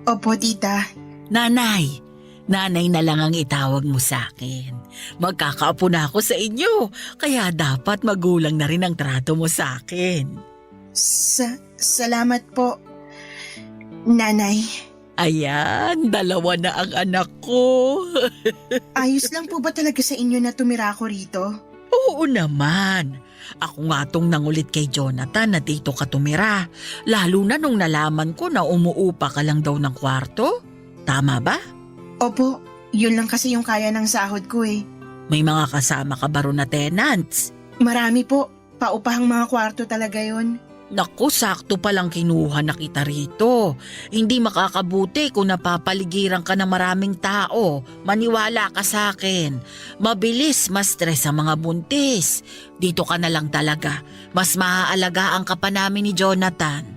Opo, tita. Nanay na lang ang itawag mo sa akin. Magkakaapo na ako sa inyo, kaya dapat magulang na rin ang trato mo sa akin. Salamat po, Nanay. Ayan, 2 na ang anak ko. Ayos lang po ba talaga sa inyo na tumira ako rito? Oo naman. Ako nga tong nangulit kay Jonathan na dito ka tumira. Lalo na nung nalaman ko na umuupa ka lang daw ng kwarto. Tama ba? Opo, yun lang kasi yung kaya ng sahod ko eh. May mga kasama ka ba ron na tenants? Marami po, paupahang mga kwarto talaga yun. Naku, sakto palang kinuha na kita rito. Hindi makakabuti kung napapaligiran ka ng maraming tao. Maniwala ka sa akin. Mabilis ma-stress ang mga buntis. Dito ka na lang talaga. Mas maaalagaan ka pa namin ni Jonathan.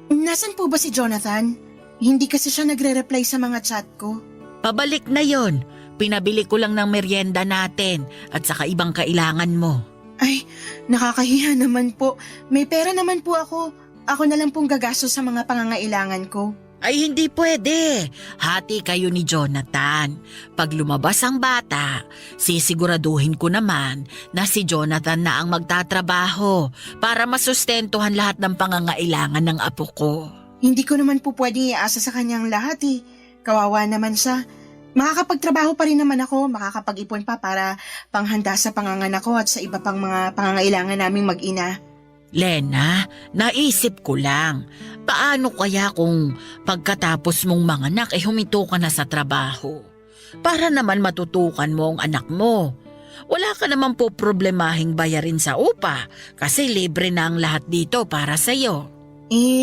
Nasaan po ba si Jonathan? Hindi kasi siya nagre-reply sa mga chat ko. Pabalik na yon. Pinabili ko lang ng merienda natin at saka ibang kailangan mo. Ay, nakakahiya naman po. May pera naman po ako. Ako na lang pong gagastos sa mga pangangailangan ko. Ay hindi pwede. Hati kayo ni Jonathan. Pag lumabas ang bata, sisiguraduhin ko naman na si Jonathan na ang magtatrabaho para masustentuhan lahat ng pangangailangan ng apo ko. Hindi ko naman po pwedeng iasa sa kanyang lahat eh. Kawawa naman siya. Makakapagtrabaho pa rin naman ako, makakapag-ipon pa para panghanda sa panganganak ko at sa iba pang mga pangangailangan naming mag-ina. Lena, naisip ko lang, paano kaya kung pagkatapos mong manganak huminto ka na sa trabaho? Para naman matutukan mo ang anak mo. Wala ka naman po problemahing bayarin sa upa kasi libre na ang lahat dito para sa'yo.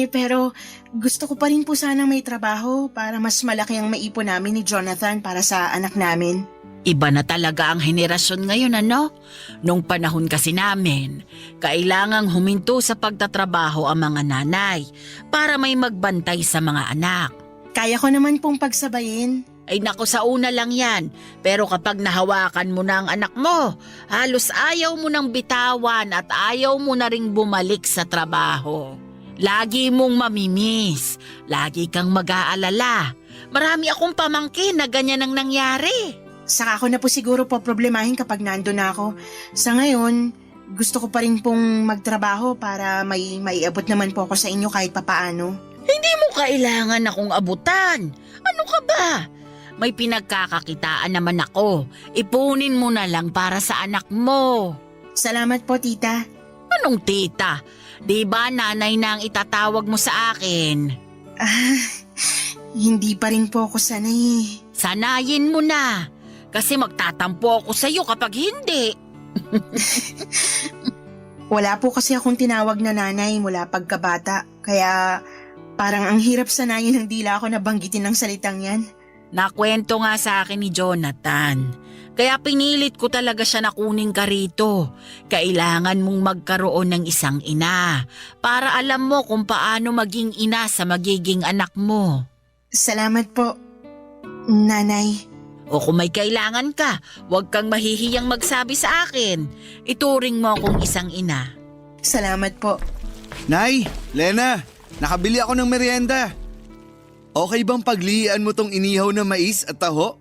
Pero gusto ko pa rin po sanang may trabaho para mas malaki ang maipon namin ni Jonathan para sa anak namin. Iba na talaga ang henerasyon ngayon, ano? Nung panahon kasi namin, kailangang huminto sa pagtatrabaho ang mga nanay para may magbantay sa mga anak. Kaya ko naman pong pagsabayin. Ay naku, sa una lang yan. Pero kapag nahawakan mo na ang anak mo, halos ayaw mo nang bitawan at ayaw mo na ring bumalik sa trabaho. Lagi mong mamimiss, lagi kang mag-aalala. Marami akong pamangkin na ganyan ang nangyari. Saka ako na po siguro po problemahin kapag nando na ako. Sa ngayon, gusto ko pa rin pong magtrabaho para may maiabot naman po ako sa inyo kahit papaano. Hindi mo kailangan akong abutan. Ano ka ba? May pinagkakakitaan naman ako. Ipunin mo na lang para sa anak mo. Salamat po, tita. Anong tita? Di ba nanay na ang itatawag mo sa akin? Hindi pa rin po ako sanay. Sanayin mo na. Kasi magtatampo ako sa iyo kapag hindi. Wala po kasi akong tinawag na nanay mula pagkabata. Kaya parang ang hirap sanayin ng dila ako na banggitin ng salitang yan. Nakwento nga sa akin ni Jonathan. Kaya pinilit ko talaga siya na kunin ka rito. Kailangan mong magkaroon ng isang ina para alam mo kung paano maging ina sa magiging anak mo. Salamat po, nanay. O kung may kailangan ka, huwag kang mahihiyang magsabi sa akin. Ituring mo akong isang ina. Salamat po. Nay, Lena, nakabili ako ng merienda. Okay bang paglihian mo tong inihaw na mais at taho?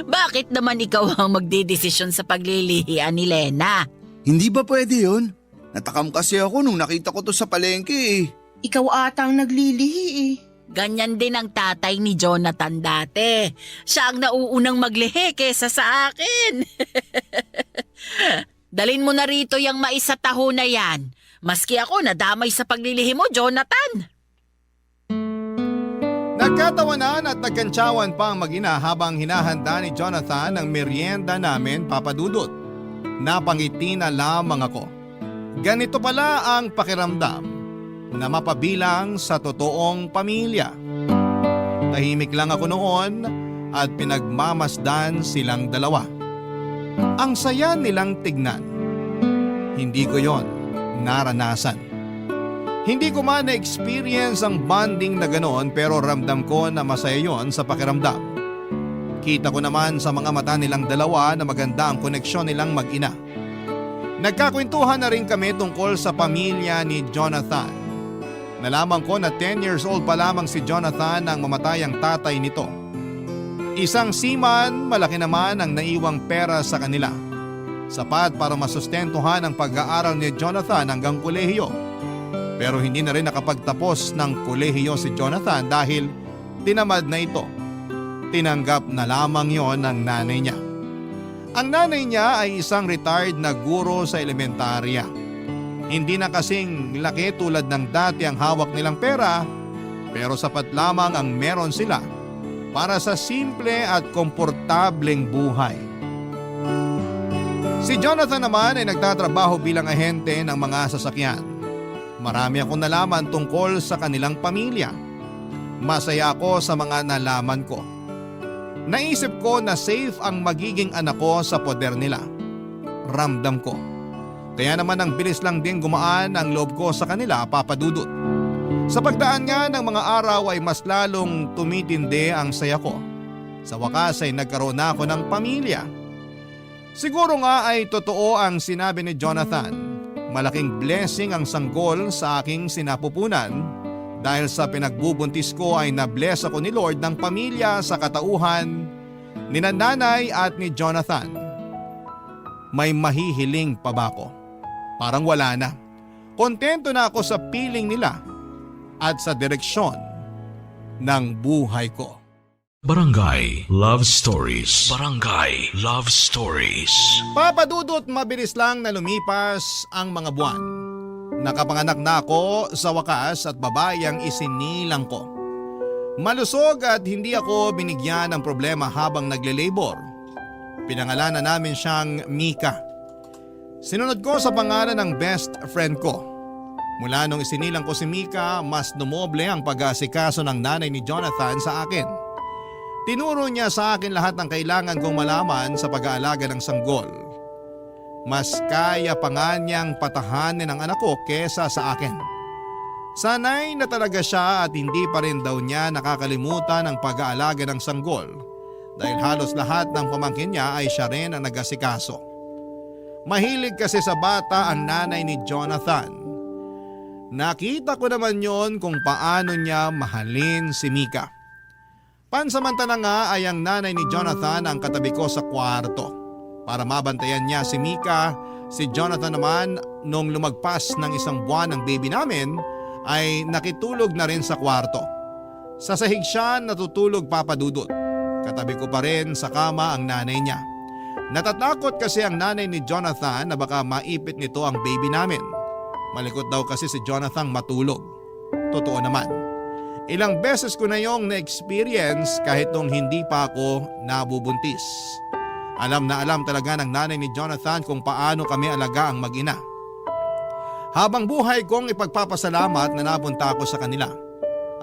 Bakit naman ikaw ang magdidesisyon sa paglilihian ni Lena? Hindi ba pwede yun? Natakam kasi ako nung nakita ko to sa palengke eh. Ikaw atang naglilihi eh. Ganyan din ang tatay ni Jonathan dati. Siya ang nauunang maglihi kesa sa akin. Dalin mo na rito yung mais sa taho na yan. Maski ako nadamay sa paglilihi mo, Jonathan. Nagkatawanan at nagkantsawan pa ang mag-ina habang hinahanda ni Jonathan ang merienda namin, Papa Dudut. Napangiti na lamang ako. Ganito pala ang pakiramdam na mapabilang sa totoong pamilya. Tahimik lang ako noon at pinagmamasdan silang dalawa. Ang saya nilang tignan. Hindi ko yon naranasan. Hindi ko man na-experience ang bonding na ganoon pero ramdam ko na masaya yon sa pakiramdam. Kita ko naman sa mga mata nilang dalawa na maganda ang koneksyon nilang mag-ina. Nagkakwentuhan na rin kami tungkol sa pamilya ni Jonathan. Nalaman ko na 10 years old pa lamang si Jonathan nang mamatay ang tatay nito. Isang seaman, malaki naman ang naiwang pera sa kanila. Sapat para masustentuhan ang pag-aaral ni Jonathan hanggang kolehiyo. Pero hindi na rin nakapagtapos ng kolehiyo si Jonathan dahil tinamad na ito. Tinanggap na lamang yon ng nanay niya. Ang nanay niya ay isang retired na guro sa elementarya. Hindi na kasing laki tulad ng dati ang hawak nilang pera, pero sapat lamang ang meron sila para sa simple at komportableng buhay. Si Jonathan naman ay nagtatrabaho bilang ahente ng mga sasakyan. Marami akong nalaman tungkol sa kanilang pamilya. Masaya ako sa mga nalaman ko. Naisip ko na safe ang magiging anak ko sa poder nila. Ramdam ko. Kaya naman ang bilis lang din gumaan ang loob ko sa kanila, Papa Dudut. Sa pagdaan nga ng mga araw ay mas lalong tumitindi ang saya ko. Sa wakas ay nagkaroon na ako ng pamilya. Siguro nga ay totoo ang sinabi ni Jonathan. Malaking blessing ang sanggol sa aking sinapupunan dahil sa pinagbubuntis ko ay na-bless ako ni Lord ng pamilya sa katauhan ni nanay at ni Jonathan. May mahihiling pa ba ako? Parang wala na. Kontento na ako sa piling nila at sa direksyon ng buhay ko. Barangay Love Stories. Barangay Love Stories. Papa Dudut, mabilis lang na lumipas ang mga buwan. Nakapanganak na ako sa wakas at babae ang isinilang ko. Malusog at hindi ako binigyan ng problema habang nagle-labor. Pinangalanan namin siyang Mika. Sinunod ko sa pangalan ng best friend ko. Mula nung isinilang ko si Mika, mas dumoble ang pag-aasikaso ng nanay ni Jonathan sa akin. Tinuro niya sa akin lahat ng kailangan kong malaman sa pag-aalaga ng sanggol. Mas kaya pa nga niyang patahanin ang anak ko kesa sa akin. Sanay na talaga siya at hindi pa rin daw niya nakakalimutan ang pag-aalaga ng sanggol dahil halos lahat ng pamangkin niya ay siya rin ang nag-asikaso. Mahilig kasi sa bata ang nanay ni Jonathan. Nakita ko naman yon kung paano niya mahalin si Mika. Pansamantala nga ay ang nanay ni Jonathan ang katabi ko sa kwarto. Para mabantayan niya si Mika, si Jonathan naman nung lumagpas ng 1 buwan ng baby namin ay nakitulog na rin sa kwarto. Sa sahig siya natutulog Papa Dudut. Katabi ko pa rin sa kama ang nanay niya. Natatakot kasi ang nanay ni Jonathan na baka maipit nito ang baby namin. Malikot daw kasi si Jonathan matulog. Totoo naman. Ilang beses ko na yung na-experience kahit nung hindi pa ako nabubuntis. Alam na alam talaga ng nanay ni Jonathan kung paano kami alaga ang mag-ina. Habang buhay kong ipagpapasalamat na napunta ako sa kanila.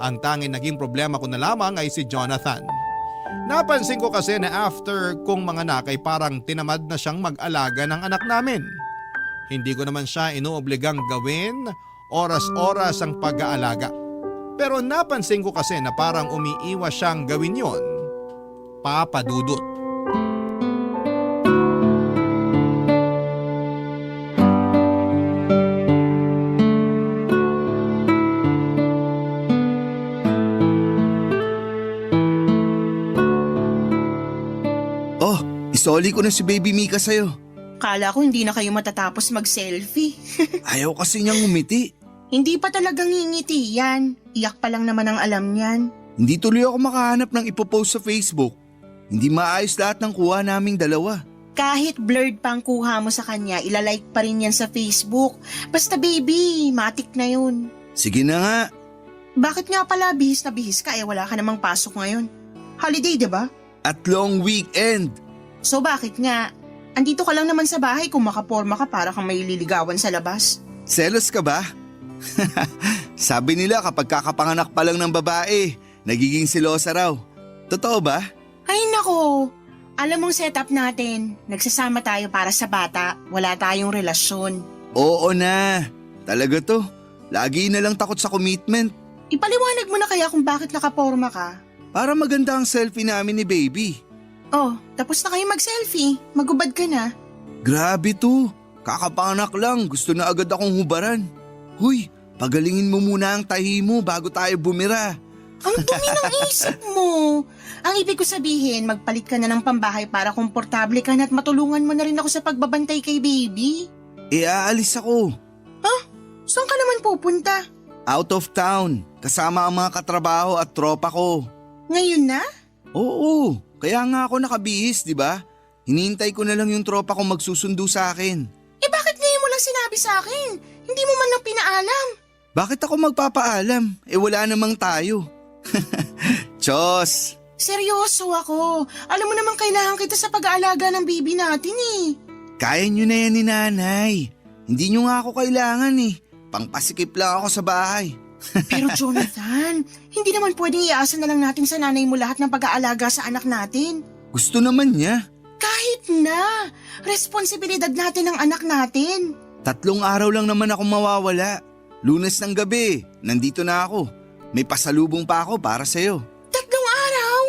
Ang tanging naging problema ko na lamang ay si Jonathan. Napansin ko kasi na after kong manganak ay parang tinamad na siyang mag-alaga ng anak namin. Hindi ko naman siya inuobligang gawin oras-oras ang pag-aalaga. Pero napansin ko kasi na parang umiiwas siyang gawin yon, Papa Dudut. Oh, isoli ko na si Baby Mika sa'yo. Kala ko hindi na kayo matatapos mag-selfie. Ayaw kasi niyang umiti. Hindi pa talagang ngingiti yan. Iyak pa lang naman ang alam niyan. Hindi tuloy ako makahanap ng ipopost sa Facebook. Hindi maayos lahat ng kuha naming dalawa. Kahit blurred pa ang kuha mo sa kanya, ilalike pa rin yan sa Facebook. Basta baby, matik na yun. Sige na nga. Bakit nga pala bihis na bihis ka wala ka namang pasok ngayon? Holiday, diba? At long weekend. So bakit nga? Andito ka lang naman sa bahay kung makaporma ka para kang may liligawan sa labas. Selos ka ba? Sabi nila kapag kakapanganak pa lang ng babae, nagiging silosa raw. Totoo ba? Ay nako, alam mong setup natin. Nagsasama tayo para sa bata, wala tayong relasyon. Oo na. Talaga to. Lagi na lang takot sa commitment. Ipaliwanag mo na kaya kung bakit nakaporma ka. Para maganda ang selfie namin ni Baby. Oh, tapos na kayo mag-selfie. Magubad ka na. Grabe to. Kakapanganak lang, gusto na agad akong hubaran. Huy, pagalingin mo muna ang tahi mo bago tayo bumira. Ang dumi ng isip mo. Ang ibig ko sabihin, magpalit ka na ng pambahay para komportable ka na at matulungan mo na rin ako sa pagbabantay kay baby. Aalis ako. Saan ka naman pupunta? Out of town, kasama ang mga katrabaho at tropa ko. Ngayon na? Oo, kaya nga ako nakabihis, di ba? Hinihintay ko na lang yung tropa ko magsusundo sa akin. Bakit ngayon mo lang sinabi sa akin? Hindi mo man lang pinaalam. Bakit ako magpapaalam? Wala namang tayo. Chos! Seryoso ako. Alam mo naman kailangan kita sa pag-aalaga ng baby natin eh. Kaya nyo na yan ni nanay. Hindi nyo nga ako kailangan eh. Pangpasikip lang ako sa bahay. Pero Jonathan, hindi naman pwedeng iasa na lang natin sa nanay mo lahat ng pag-aalaga sa anak natin. Gusto naman niya. Kahit na, responsibilidad natin ang anak natin. 3 araw lang naman ako mawawala. Lunes ng gabi, nandito na ako. May pasalubong pa ako para sa'yo. 3 araw?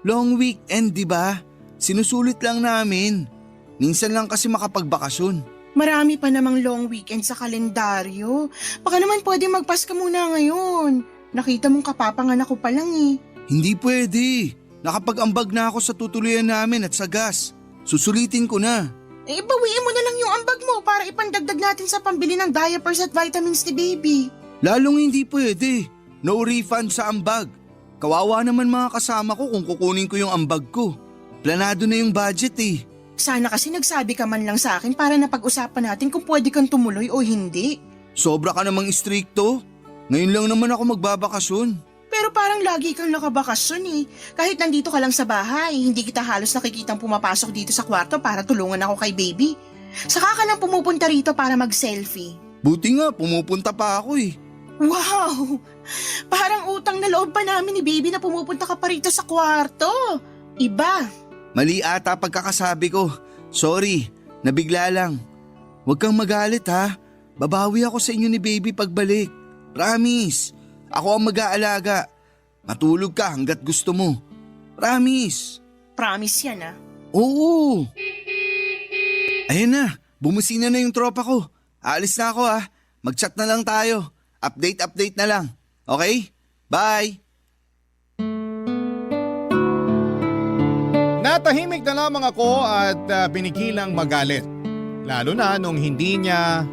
Long weekend, di ba? Sinusulit lang namin. Minsan lang kasi makapagbakasyon. Marami pa namang long weekend sa kalendaryo. Baka naman pwede magpaska muna ngayon. Nakita mong kapapanganak ko pa lang eh. Hindi pwede. Nakapag-ambag na ako sa tutuluyan namin at sa gas. Susulitin ko na. Bawiin mo na lang yung ambag mo para ipandagdag natin sa pambili ng diapers at vitamins ni baby. Lalong hindi pwede. No refund sa ambag. Kawawa naman mga kasama ko kung kukunin ko yung ambag ko. Planado na yung budget eh. Sana kasi nagsabi ka man lang sa akin para napag-usapan natin kung pwede kang tumuloy o hindi. Sobra ka namang istrikto. Ngayon lang naman ako magbabakasyon. Pero parang lagi kang nakabakasyon eh. Kahit nandito ka lang sa bahay, hindi kita halos nakikitang pumapasok dito sa kwarto para tulungan ako kay baby. Saka ka lang pumupunta rito para mag-selfie. Buti nga, pumupunta pa ako eh. Wow! Parang utang na loob pa namin ni baby na pumupunta ka pa rito sa kwarto. Iba. Mali ata pagkakasabi ko. Sorry, nabigla lang. Huwag kang magalit ha. Babawi ako sa inyo ni baby pagbalik. Promise. Ako ang mag-aalaga. Matulog ka hanggat gusto mo. Promise. Promise yan ah. Oo. Ayun na, bumusina na yung tropa ko. Aalis na ako ha. Mag-chat na lang tayo. Update na lang. Okay? Bye! Natahimik na lamang ako at pinigilang magalit. Lalo na nung hindi niya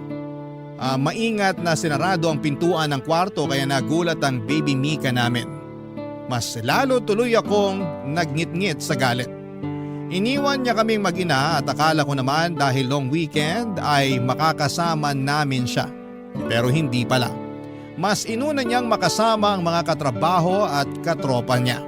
maingat na sinarado ang pintuan ng kwarto kaya nagulat ang baby Mika namin. Mas lalo tuloy akong nagngit-ngit sa galit. Iniwan niya kaming mag-ina at akala ko naman dahil long weekend ay makakasama namin siya. Pero hindi pala. Mas inuna niyang makasama ang mga katrabaho at katropa niya.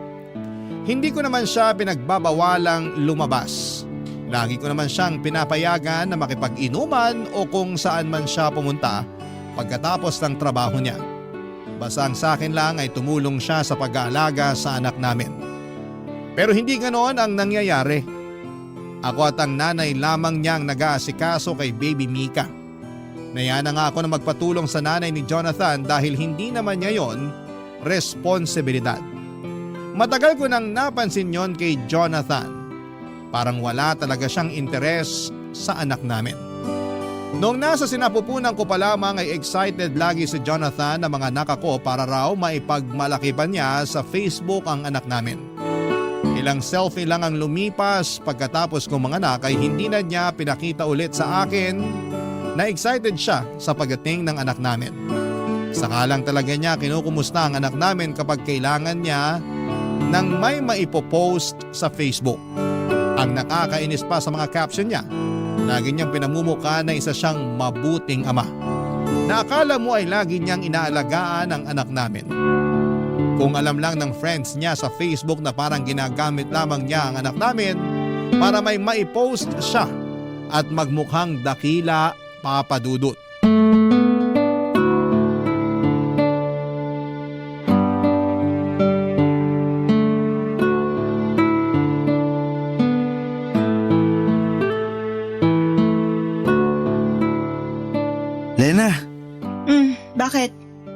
Hindi ko naman siya pinagbabawalang lumabas. Lagi ko naman siyang pinapayagan na makipag-inuman o kung saan man siya pumunta pagkatapos ng trabaho niya. Basta ang sa akin lang ay tumulong siya sa pag-aalaga sa anak namin. Pero hindi ganoon ang nangyayari. Ako at ang nanay lamang niyang nag-aasikaso kay baby Mika. Naya na nga ako na magpatulong sa nanay ni Jonathan dahil hindi naman niya yon responsibilidad. Matagal ko nang napansin yon kay Jonathan. Parang wala talaga siyang interes sa anak namin. Noong nasa sinapupunan ko pa lamang ay excited lagi si Jonathan na mga anak ako para raw maipagmalaki pa niya sa Facebook ang anak namin. Ilang selfie lang ang lumipas pagkatapos kong mga anak ay hindi na niya pinakita ulit sa akin na excited siya sa pagdating ng anak namin. Saka lang talaga niya kinukumusta ang anak namin kapag kailangan niya nang may maipopost sa Facebook. Ang nakakainis pa sa mga caption niya, lagi niyang pinamumukha na isa siyang mabuting ama. Na akala mo ay lagi niyang inaalagaan ang anak namin. Kung alam lang ng friends niya sa Facebook na parang ginagamit lamang niya ang anak namin para may maipost siya at magmukhang dakila papadudot. Lena, Bakit?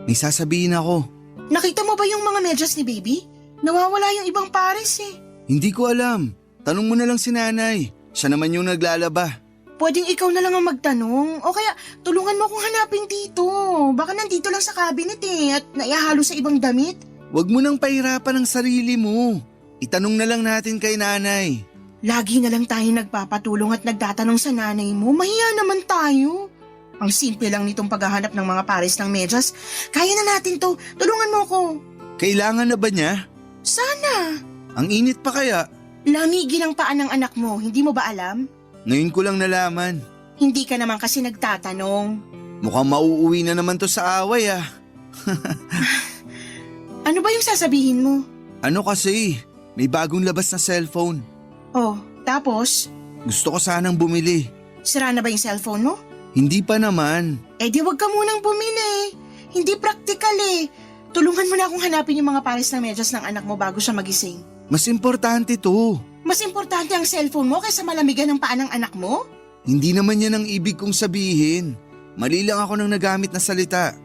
may sasabihin ako. Nakita mo ba yung mga medyas ni baby? Nawawala yung ibang pares eh. Hindi ko alam. Tanong mo na lang si nanay. Siya naman yung naglalaba. Pwedeng ikaw na lang ang magtanong o kaya tulungan mo akong hanapin dito. Baka nandito lang sa cabinet at naihahalo sa ibang damit. Huwag mo nang pahirapan ang sarili mo. Itanong na lang natin kay nanay. Lagi na lang tayo nagpapatulong at nagtatanong sa nanay mo. Mahiya naman tayo. Ang simple lang nitong paghahanap ng mga pares ng medyas. Kaya na natin to. Tulungan mo ko. Kailangan na ba niya? Sana. Ang init pa kaya? Lamigin ang paan ng anak mo. Hindi mo ba alam? Ngayon ko lang nalaman. Hindi ka naman kasi nagtatanong. Mukhang mauuwi na naman to sa away ah. Ano ba yung sasabihin mo? Ano kasi, may bagong labas na cellphone. Oh, tapos? Gusto ko sanang bumili. Sira na ba yung cellphone mo? Hindi pa naman. Eh di wag ka munang bumili. Hindi practical eh. Tulungan mo na akong hanapin yung mga pares ng medyas ng anak mo bago siya magising. Mas importante to. Mas importante ang cellphone mo kaysa malamigan ng paa ng anak mo? Hindi naman yan ang ibig kong sabihin. Mali lang ako ng nagamit na salita.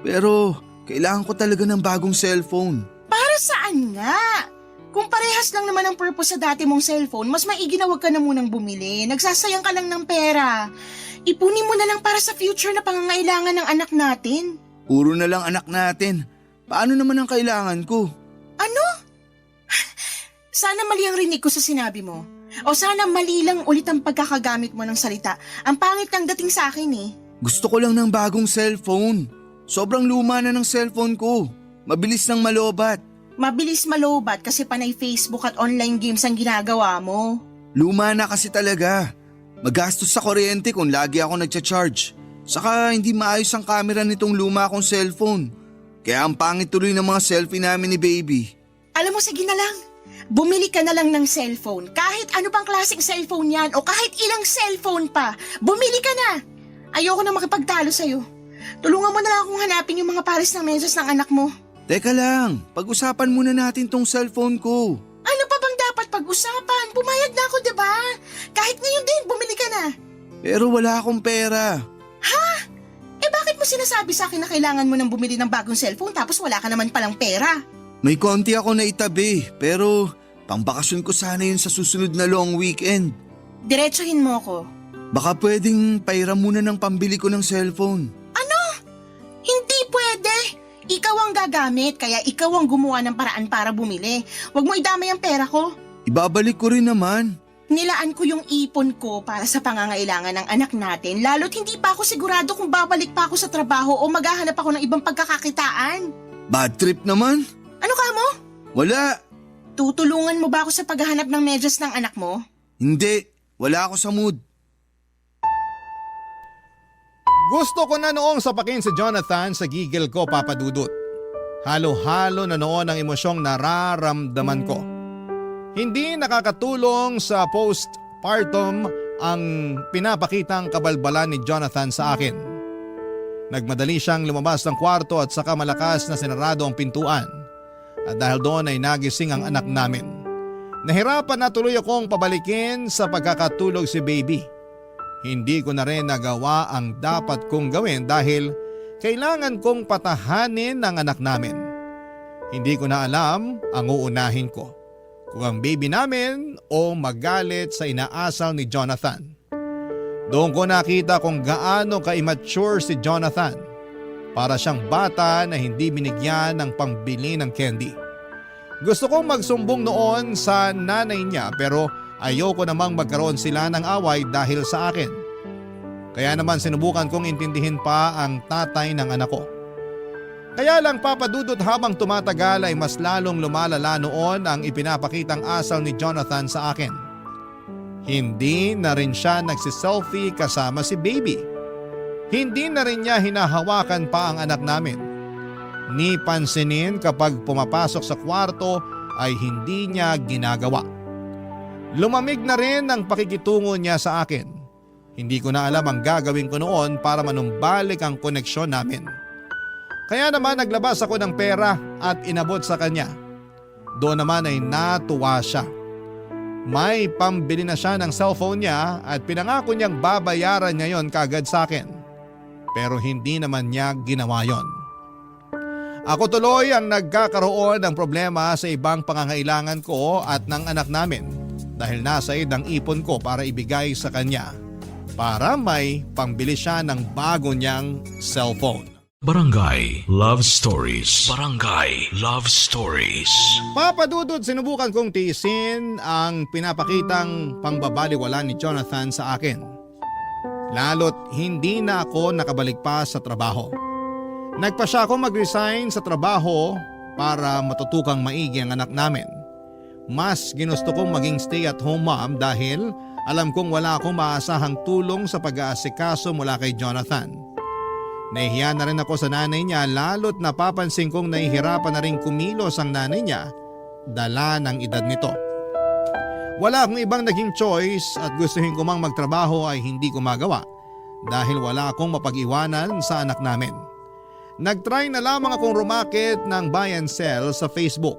Pero kailangan ko talaga ng bagong cellphone. Para saan nga? Kung parehas lang naman ang purpose sa dati mong cellphone, mas maigi na wag ka na munang bumili. Nagsasayang ka lang ng pera. Ipunin mo na lang para sa future na pangangailangan ng anak natin. Puro na lang anak natin. Paano naman ang kailangan ko? Ano? Sana mali ang rinig ko sa sinabi mo. O sana mali lang ulit ang pagkakagamit mo ng salita. Ang pangit ng dating sa akin eh. Gusto ko lang ng bagong cellphone. Sobrang luma na ng cellphone ko. Mabilis nang malobat. Mabilis malobat kasi panay Facebook at online games ang ginagawa mo. Luma na kasi talaga. Magastos sa kuryente kung lagi ako nagcha-charge. Saka hindi maayos ang camera nitong luma kong cellphone. Kaya ang pangit tuloy ng mga selfie namin ni baby. Alam mo, sige na lang. Bumili ka na lang ng cellphone. Kahit ano pang klaseng cellphone yan o kahit ilang cellphone pa. Bumili ka na. Ayoko na makipagtalo sa'yo. Tulungan mo na lang akong hanapin yung mga pares ng medyas ng anak mo. Teka lang, pag-usapan muna natin tong cellphone ko. Ano pa bang dapat pag-usapan? Pumayag na ako, diba? Kahit ngayon din, bumili ka na. Pero wala akong pera. Ha? Eh bakit mo sinasabi sa akin na kailangan mo nang bumili ng bagong cellphone tapos wala ka naman palang pera? May konti ako na itabi, pero pangbakasyon ko sana yun sa susunod na long weekend. Diretsuhin mo ako. Baka pwedeng pairam muna ng pambili ko ng cellphone. Ano? Hindi pwede! ang gagamit, kaya ikaw ang gumawa ng paraan para bumili. Huwag mo idamay ang pera ko. Ibabalik ko rin naman. Nilaan ko yung ipon ko para sa pangangailangan ng anak natin, lalo't hindi pa ako sigurado kung babalik pa ako sa trabaho o maghahanap ako ng ibang pagkakakitaan. Bad trip naman. Ano ka mo? Wala. Tutulungan mo ba ako sa paghahanap ng medyas ng anak mo? Hindi. Wala ako sa mood. Gusto ko na noong sapakin si Jonathan sa gigil ko, Papa Dudut. Halo-halo na noon ang emosyong nararamdaman ko. Hindi nakakatulong sa postpartum ang pinapakitang kabalbalan ni Jonathan sa akin. Nagmadali siyang lumabas ng kwarto at saka malakas na sinarado ang pintuan. At dahil doon ay nagising ang anak namin. Nahirapan na tuloy akong pabalikin sa pagkakatulog si baby. Hindi ko na rin nagawa ang dapat kong gawin dahil kailangan kong patahanin ang anak namin. Hindi ko na alam ang uunahin ko. Kung ang baby namin o magalit sa inaasal ni Jonathan. Doon ko nakita kung gaano ka-immature si Jonathan. Para siyang bata na hindi binigyan ng pambili ng candy. Gusto kong magsumbong noon sa nanay niya pero ayoko namang magkaroon sila ng away dahil sa akin. Kaya naman sinubukan kong intindihin pa ang tatay ng anak ko. Kaya lang Papa Dudut, habang tumatagal ay mas lalong lumalala noon ang ipinapakitang asal ni Jonathan sa akin. Hindi na rin siya nagsiselfie kasama si baby. Hindi na rin niya hinahawakan pa ang anak namin. Ni pansinin kapag pumapasok sa kwarto ay hindi niya ginagawa. Lumamig na rin ang pakikitungo niya sa akin. Hindi ko na alam ang gagawin ko noon para manumbalik ang koneksyon namin. Kaya naman naglabas ako ng pera at inabot sa kanya. Doon naman ay natuwa siya. May pambili na siya ng cellphone niya at pinangako niyang babayaran niya yon kagad sa akin. Pero hindi naman niya ginawa yon. Ako tuloy ang nagkakaroon ng problema sa ibang pangangailangan ko at ng anak namin dahil nasa ang ipon ko para ibigay sa kanya para may pambili siya ng bago niyang cellphone. Barangay Love Stories. Barangay Love Stories. Papa Dudut, sinubukan kong tiisin ang pinapakitang pangbabaliwala ni Jonathan sa akin. Lalo't hindi na ako nakabalik pa sa trabaho. Nagpa siya akong mag-resign sa trabaho para matutukang maigi ang anak namin. Mas ginusto kong maging stay-at-home mom dahil alam kong wala akong maasahang tulong sa pag-aasikaso mula kay Jonathan. Nahihiya na rin ako sa nanay niya lalo't napapansin kong nahihirapan na rin kumilos ang nanay niya dala ng edad nito. Wala akong ibang naging choice at gustuhin ko mang magtrabaho ay hindi ko magawa dahil wala akong mapag-iwanan sa anak namin. Nagtry na lamang akong rumakit ng buy and sell sa Facebook.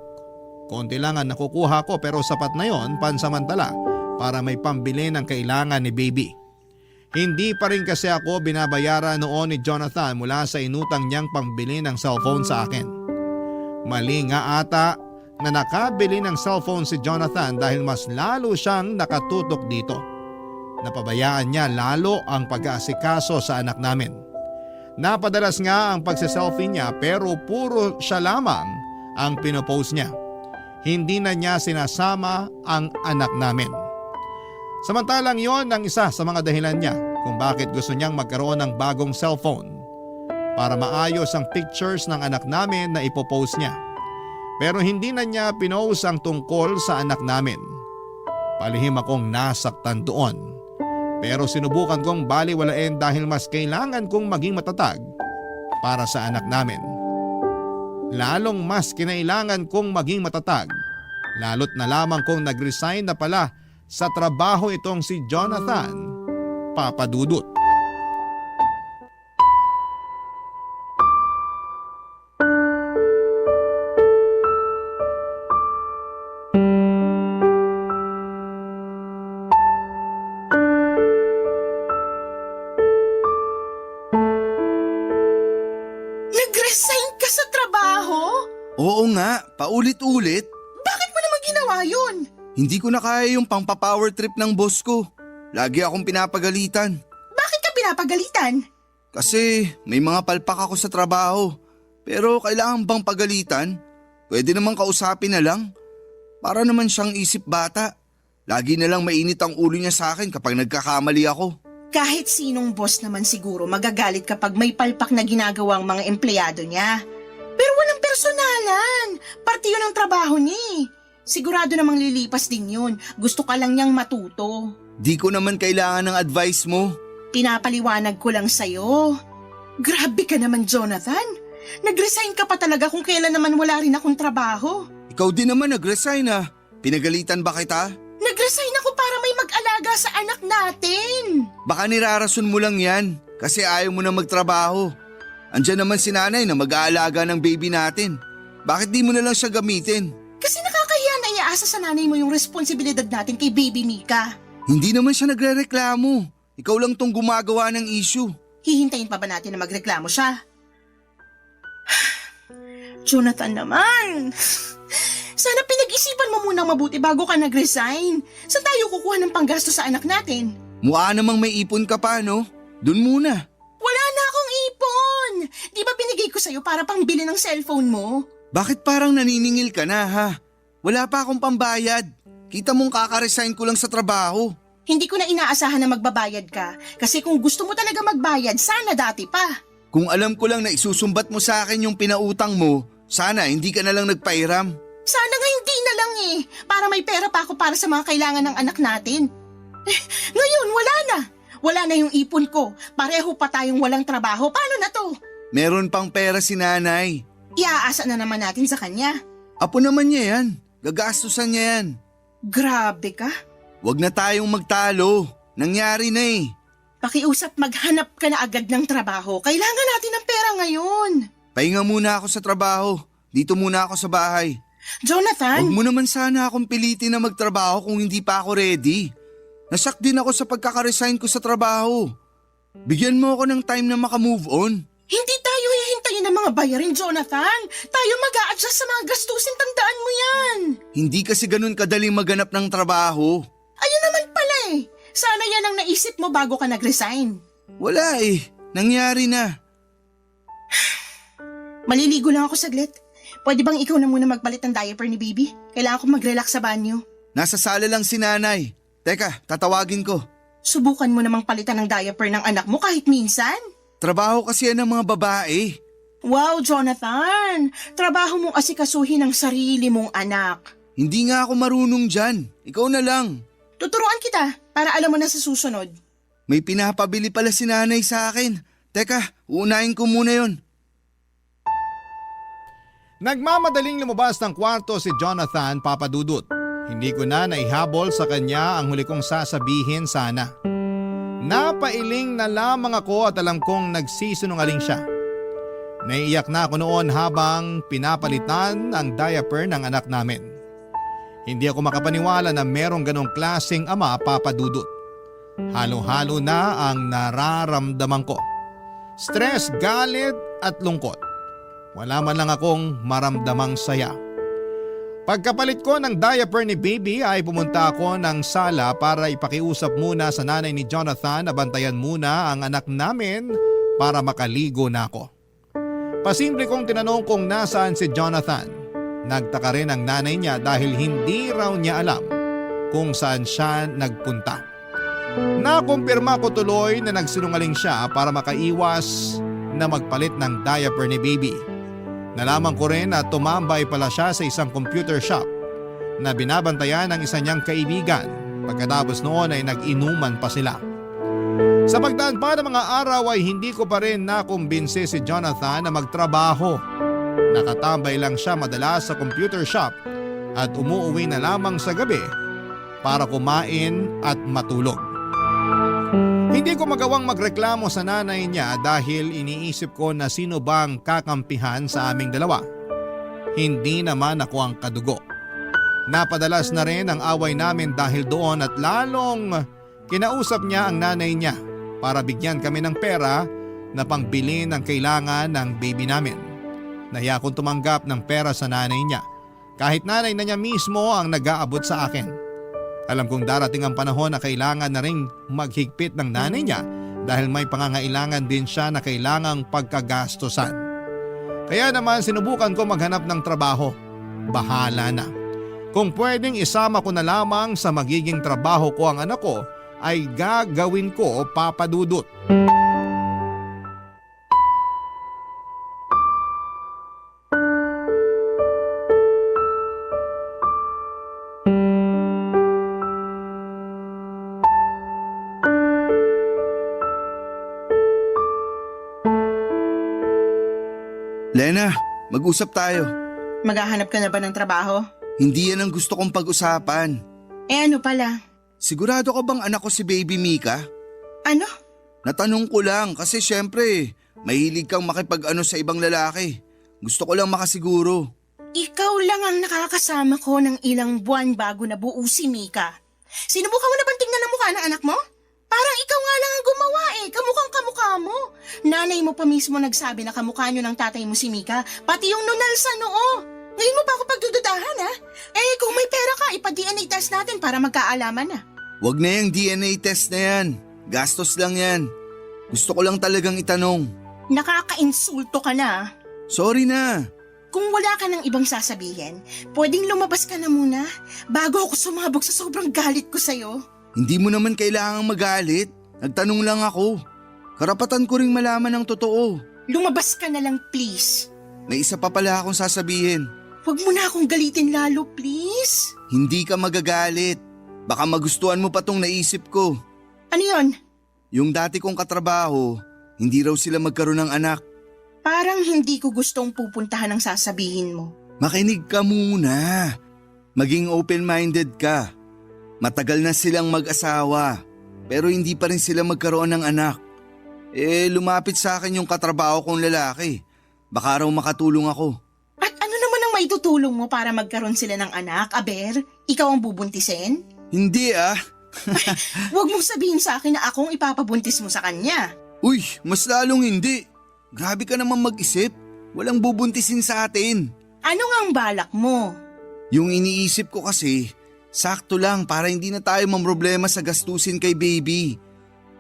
Konti lang ang nakukuha ko pero sapat na yon pansamantala para may pambili ng kailangan ni baby. Hindi pa rin kasi ako binabayaran noon ni Jonathan mula sa inutang niyang pambili ng cellphone sa akin. Mali nga ata na nakabili ng cellphone si Jonathan dahil mas lalo siyang nakatutok dito. Napabayaan niya lalo ang pag-aasikaso sa anak namin. Napadalas nga ang pagsiselfie niya pero puro siya lamang ang pinopost niya. Hindi na niya sinasama ang anak namin. Samantalang yon ang isa sa mga dahilan niya kung bakit gusto niyang magkaroon ng bagong cellphone para maayos ang pictures ng anak namin na ipopost niya. Pero hindi na niya pinost ang tungkol sa anak namin. Palihim akong nasaktan doon. Pero sinubukan kong baliwalain dahil mas kailangan kong maging matatag para sa anak namin. Lalong mas kinailangan kong maging matatag, lalo't na lamang kong nag-resign na pala sa trabaho itong si Jonathan, Papa Dudut. Nag-resign ka sa trabaho? Oo nga, paulit-ulit. Bakit mo naman ginawa yun? Hindi ko na kaya yung pangpa-power trip ng boss ko. Lagi akong pinapagalitan. Bakit ka pinapagalitan? Kasi may mga palpak ako sa trabaho. Pero kailangan bang pagalitan? Pwede naman kausapin na lang. Para naman siyang isip bata. Lagi na lang mainit ang ulo niya sa akin kapag nagkakamali ako. Kahit sinong boss naman siguro magagalit kapag may palpak na ginagawa ang mga empleyado niya. Pero walang personalan. Parte yun ang trabaho niya eh. Sigurado namang lilipas din yun. Gusto ka lang niyang matuto. Di ko naman kailangan ng advice mo. Pinapaliwanag ko lang sa'yo. Grabe ka naman, Jonathan. Nag-resign ka pa talaga kung kailan naman wala rin akong trabaho. Ikaw din naman nag-resign ah. Pinagalitan ba kita? Nag-resign ako para may mag-alaga sa anak natin. Baka nirarason mo lang yan kasi ayaw mo na magtrabaho. Andiyan naman si nanay na mag-aalaga ng baby natin. Bakit di mo na lang siya gamitin? Kasi nakakahiya na iaasa sa nanay mo yung responsibilidad natin kay baby Mika. Hindi naman siya nagre-reklamo. Ikaw lang tong gumagawa ng issue. Hihintayin pa ba natin na magreklamo siya? Jonathan naman. Sana pinag-isipan mo munang mabuti bago ka nag-resign. Saan tayo kukuha ng panggasto sa anak natin? Mukha namang may ipon ka pa, no? Dun muna. Wala na akong ipon. Di ba binigay ko sa'yo para pangbili ng cellphone mo? Bakit parang naniningil ka na, ha? Wala pa akong pambayad. Kita mong kaka-resign ko lang sa trabaho. Hindi ko na inaasahan na magbabayad ka. Kasi kung gusto mo talaga magbayad, sana dati pa. Kung alam ko lang na isusumbat mo sa akin yung pinautang mo, sana hindi ka na lang nagpahiram. Sana nga hindi na lang eh. Para may pera pa ako para sa mga kailangan ng anak natin. Ngayon, wala na. Wala na yung ipon ko. Pareho pa tayong walang trabaho. Paano na to? Meron pang pera si nanay. Iaasa na naman natin sa kanya. Apo naman niya yan. Gagastusan niya yan. Grabe ka. Huwag na tayong magtalo. Nangyari na eh. Pakiusap maghanap ka na agad ng trabaho. Kailangan natin ng pera ngayon. Pahinga muna ako sa trabaho. Dito muna ako sa bahay. Jonathan! Huwag mo naman sana akong pilitin na magtrabaho kung hindi pa ako ready. Nasak din ako sa pagkaka-resign ko sa trabaho. Bigyan mo ako ng time na makamove on. Hindi tayo hihintayin ng mga bayarin, Jonathan. Tayo mag-a-adjust sa mga gastusin, tandaan mo yan. Hindi kasi ganun kadaling maganap ng trabaho. Ayun naman pala eh. Sana yan ang naisip mo bago ka nag-resign. Wala eh. Nangyari na. Maliligo lang ako saglit. Pwede bang ikaw na muna magpalit ng diaper ni baby? Kailangan ko mag-relax sa banyo. Nasa sala lang si nanay. Teka, tatawagin ko. Subukan mo namang palitan ng diaper ng anak mo kahit minsan. Trabaho kasi yan ng mga babae. Wow, Jonathan! Trabaho mong asikasuhin ang sarili mong anak. Hindi nga ako marunong dyan. Ikaw na lang. Tuturuan kita para alam mo na sa susunod. May pinapabili pala si nanay sa akin. Teka, uunahin ko muna yon. Nagmamadaling lumabas ng kwarto si Jonathan, Papa Dudut. Hindi ko na naihabol sa kanya ang huli kong sasabihin sana. Napailing na lamang ako at alam kong nagsisinungaling siya. Naiiyak na ako noon habang pinapalitan ang diaper ng anak namin. Hindi ako makapaniwala na merong ganong klaseng ama, Papa Dudut. Halo-halo na ang nararamdaman ko. Stress, galit at lungkot. Wala man lang akong maramdamang saya. Pagkapalit ko ng diaper ni baby ay pumunta ako ng sala para ipakiusap muna sa nanay ni Jonathan na bantayan muna ang anak namin para makaligo na ako. Pasimple kong tinanong kung nasaan si Jonathan. Nagtaka rin ang nanay niya dahil hindi raw niya alam kung saan siya nagpunta. Nakumpirma ko tuloy na nagsinungaling siya para makaiwas na magpalit ng diaper ni baby. Nalaman ko rin na tumambay pala siya sa isang computer shop na binabantayan ng isa niyang kaibigan. Pagkatapos noon ay nag-inuman pa sila. Sa pagdaan pa ng mga araw ay hindi ko pa rin nakumbinsi si Jonathan na magtrabaho. Nakatambay lang siya madalas sa computer shop at umuuwi na lamang sa gabi para kumain at matulog. Hindi ko magawang magreklamo sa nanay niya dahil iniisip ko na sino bang kakampihan sa aming dalawa. Hindi naman ako ang kadugo. Napadalas na rin ang away namin dahil doon at lalong kinausap niya ang nanay niya para bigyan kami ng pera na pangbili ng kailangan ng baby namin. Nahiya akong tumanggap ng pera sa nanay niya kahit nanay na niya mismo ang nag-aabot sa akin. Alam kong darating ang panahon na kailangan na ring maghigpit ng nanay niya dahil may pangangailangan din siya na kailangang pagkagastosan. Kaya naman sinubukan ko maghanap ng trabaho. Bahala na. Kung pwedeng isama ko na lamang sa magiging trabaho ko ang anak ko, ay gagawin ko, Papa Dudut. Lena, mag-usap tayo. Maghahanap ka na ba ng trabaho? Hindi yan ang gusto kong pag-usapan. Ano pala? Sigurado ka bang anak ko si Baby Mika? Ano? Natanong ko lang kasi syempre, mahilig kang makipag-ano sa ibang lalaki. Gusto ko lang makasiguro. Ikaw lang ang nakakasama ko ng ilang buwan bago nabuo si Mika. Sinubukan mo na bang tingnan ang mukha ng anak mo? Parang ikaw nga lang ang gumawa kamukhang kamukha mo. Nanay mo pa mismo nagsabi na kamukha nyo ng tatay mo si Mika, pati yung nunal sa noo. Ngayon mo pa ako pagdududahan ha? Kung may pera ka, ipa-DNA test natin para magkaalaman na. Wag na yung DNA test na yan. Gastos lang yan. Gusto ko lang talagang itanong. Nakaka-insulto ka na. Sorry na. Kung wala ka ng ibang sasabihin, pwedeng lumabas ka na muna bago ako sumabog sa sobrang galit ko sa'yo. Hindi mo naman kailangang magalit. Nagtanong lang ako. Karapatan ko ring malaman ang totoo. Lumabas ka na lang please. May isa pa pala akong sasabihin. Huwag mo na akong galitin lalo please. Hindi ka magagalit. Baka magustuhan mo pa tong naisip ko. Ano yon? Yung dati kong katrabaho, hindi raw sila magkaroon ng anak. Parang hindi ko gustong pupuntahan ang sasabihin mo. Makinig ka muna. Maging open-minded ka. Matagal na silang mag-asawa, pero hindi pa rin sila magkaroon ng anak. Lumapit sa akin yung katrabaho kong lalaki. Baka raw makatulong ako. At ano naman ang maitutulong mo para magkaroon sila ng anak, Aber? Ikaw ang bubuntisin? Hindi ah. Huwag mong sabihin sa akin na akong ipapabuntis mo sa kanya. Uy, mas lalong hindi. Grabe ka naman mag-isip. Walang bubuntisin sa atin. Ano nga ang balak mo? Yung iniisip ko kasi, sakto lang para hindi na tayo mamroblema sa gastusin kay baby.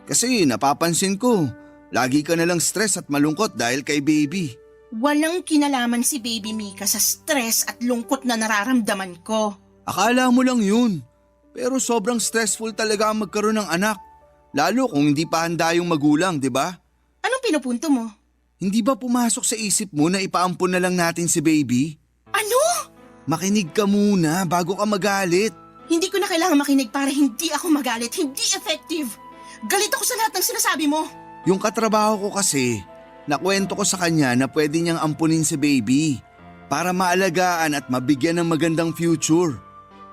Kasi napapansin ko, lagi ka nalang stress at malungkot dahil kay baby. Walang kinalaman si Baby Mika sa stress at lungkot na nararamdaman ko. Akala mo lang yun. Pero sobrang stressful talaga ang magkaroon ng anak. Lalo kung hindi pa handa yung magulang, di ba? Anong pinupunto mo? Hindi ba pumasok sa isip mo na ipaampon na lang natin si baby? Ano? Makinig ka muna bago ka magalit. Hindi ko na kailangan makinig para hindi ako magalit. Hindi effective. Galit ako sa lahat ng sinasabi mo. Yung katrabaho ko kasi, nakwento ko sa kanya na pwede niyang ampunin si baby para maalagaan at mabigyan ng magandang future.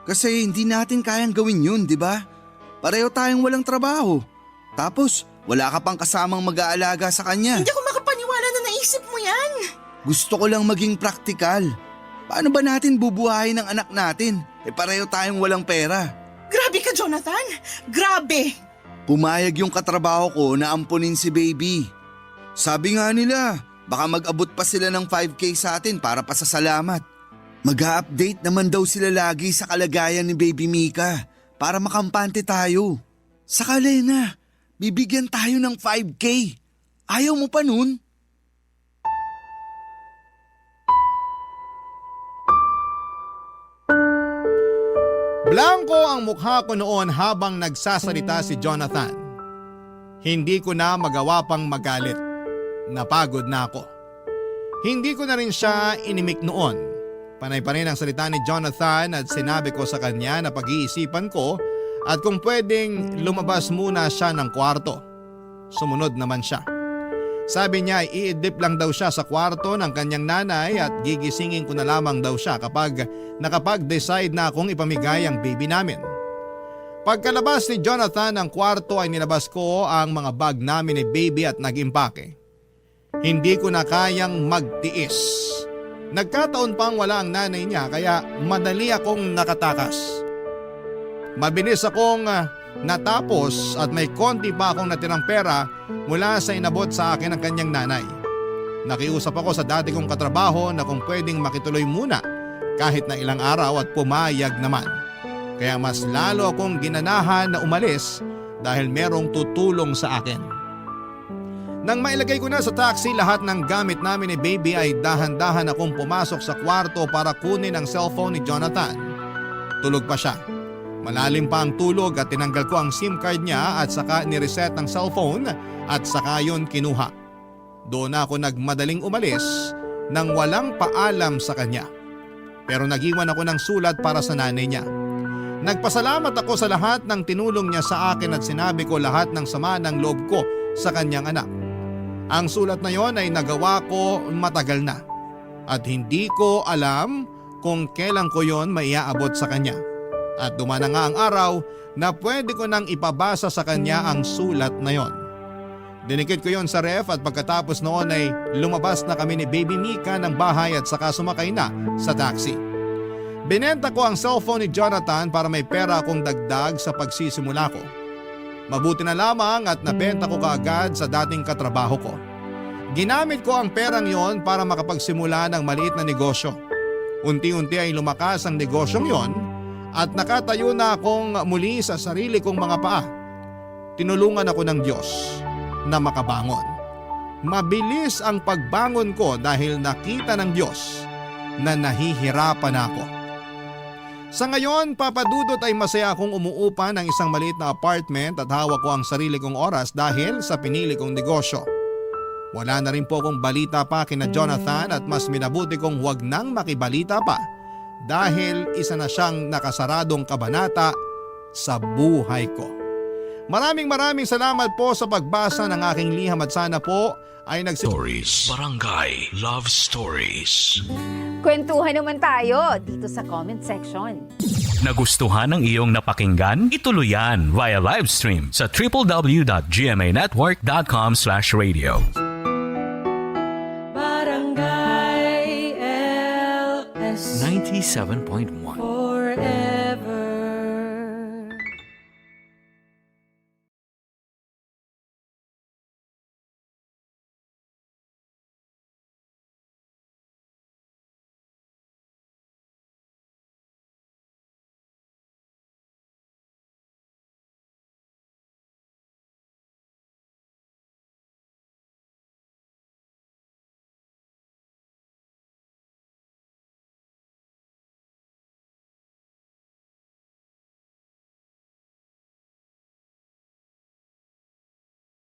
Kasi hindi natin kayang gawin yun, di ba? Pareho tayong walang trabaho. Tapos, wala ka pang kasamang mag-aalaga sa kanya. Hindi ako makapaniwala na naisip mo yan. Gusto ko lang maging praktikal. Paano ba natin bubuhayin ang anak natin? Pareho tayong walang pera. Grabe ka, Jonathan. Grabe. Pumayag yung katrabaho ko na ampunin si baby. Sabi nga nila, baka mag-abot pa sila ng 5K sa atin para pasasalamat. Mag-a-update naman daw sila lagi sa kalagayan ni Baby Mika para makampante tayo. Saka Lena, bibigyan tayo ng 5K. Ayaw mo pa nun? Blanco ang mukha ko noon habang nagsasalita si Jonathan. Hindi ko na magawa pang magalit. Napagod na ako. Hindi ko na rin siya inimik noon. Panay pa rin ang salita ni Jonathan at sinabi ko sa kanya na pag-iisipan ko at kung pwedeng lumabas muna siya ng kwarto. Sumunod naman siya. Sabi niya iidlip lang daw siya sa kwarto ng kanyang nanay at gigisingin ko na lamang daw siya kapag nakapag-decide na akong ipamigay ang baby namin. Pagkalabas ni Jonathan ng kwarto ay nilabas ko ang mga bag namin ni baby at nag-impake. Hindi ko na kayang magtiis. Nagkataon pang wala ang nanay niya kaya madali akong nakatakas. Mabilis akong natapos at may konti pa akong natirang pera mula sa inabot sa akin ng kanyang nanay. Nakiusap ako sa dati kong katrabaho na kung pwedeng makituloy muna kahit na ilang araw at pumayag naman. Kaya mas lalo akong ginanahan na umalis dahil merong tutulong sa akin. Nang mailagay ko na sa taxi lahat ng gamit namin ni Baby ay dahan-dahan akong pumasok sa kwarto para kunin ang cellphone ni Jonathan. Tulog pa siya. Malalim pa ang tulog at tinanggal ko ang SIM card niya at saka ni-reset ang cellphone at saka yon kinuha. Doon ako nagmadaling umalis nang walang paalam sa kanya. Pero nag-iwan ako ng sulat para sa nanay niya. Nagpasalamat ako sa lahat ng tinulong niya sa akin at sinabi ko lahat ng sama ng loob ko sa kanyang anak. Ang sulat na yon ay nagawa ko matagal na at hindi ko alam kung kailan ko yon maiaabot sa kanya. At dumana nga ang araw na pwede ko nang ipabasa sa kanya ang sulat na yon. Dinikit ko yon sa ref at pagkatapos noon ay lumabas na kami ni Baby Mika ng bahay at saka sumakay na sa taxi. Binenta ko ang cellphone ni Jonathan para may pera akong dagdag sa pagsisimula ko. Mabuti na lamang at nabenta ko kaagad sa dating katrabaho ko. Ginamit ko ang perang yon para makapagsimula ng maliit na negosyo. Unti-unti ay lumakas ang negosyong yon at nakatayo na akong muli sa sarili kong mga paa. Tinulungan ako ng Diyos na makabangon. Mabilis ang pagbangon ko dahil nakita ng Diyos na nahihirapan ako. Sa ngayon, papadudot ay masaya akong umuupa ng isang maliit na apartment at hawak ko ang sarili kong oras dahil sa pinili kong negosyo. Wala na rin po akong balita pa kina Jonathan at mas minabuti kong huwag nang makibalita pa dahil isa na siyang nakasaradong kabanata sa buhay ko. Maraming salamat po sa pagbasa ng aking liham at sana po ay Stories. Barangay Love Stories. Kwentuhan naman tayo dito sa comment section. Nagustuhan ng iyong napakinggan? Ituloy yan via live stream sa www.gmanetwork.com/radio. Barangay LS 97.1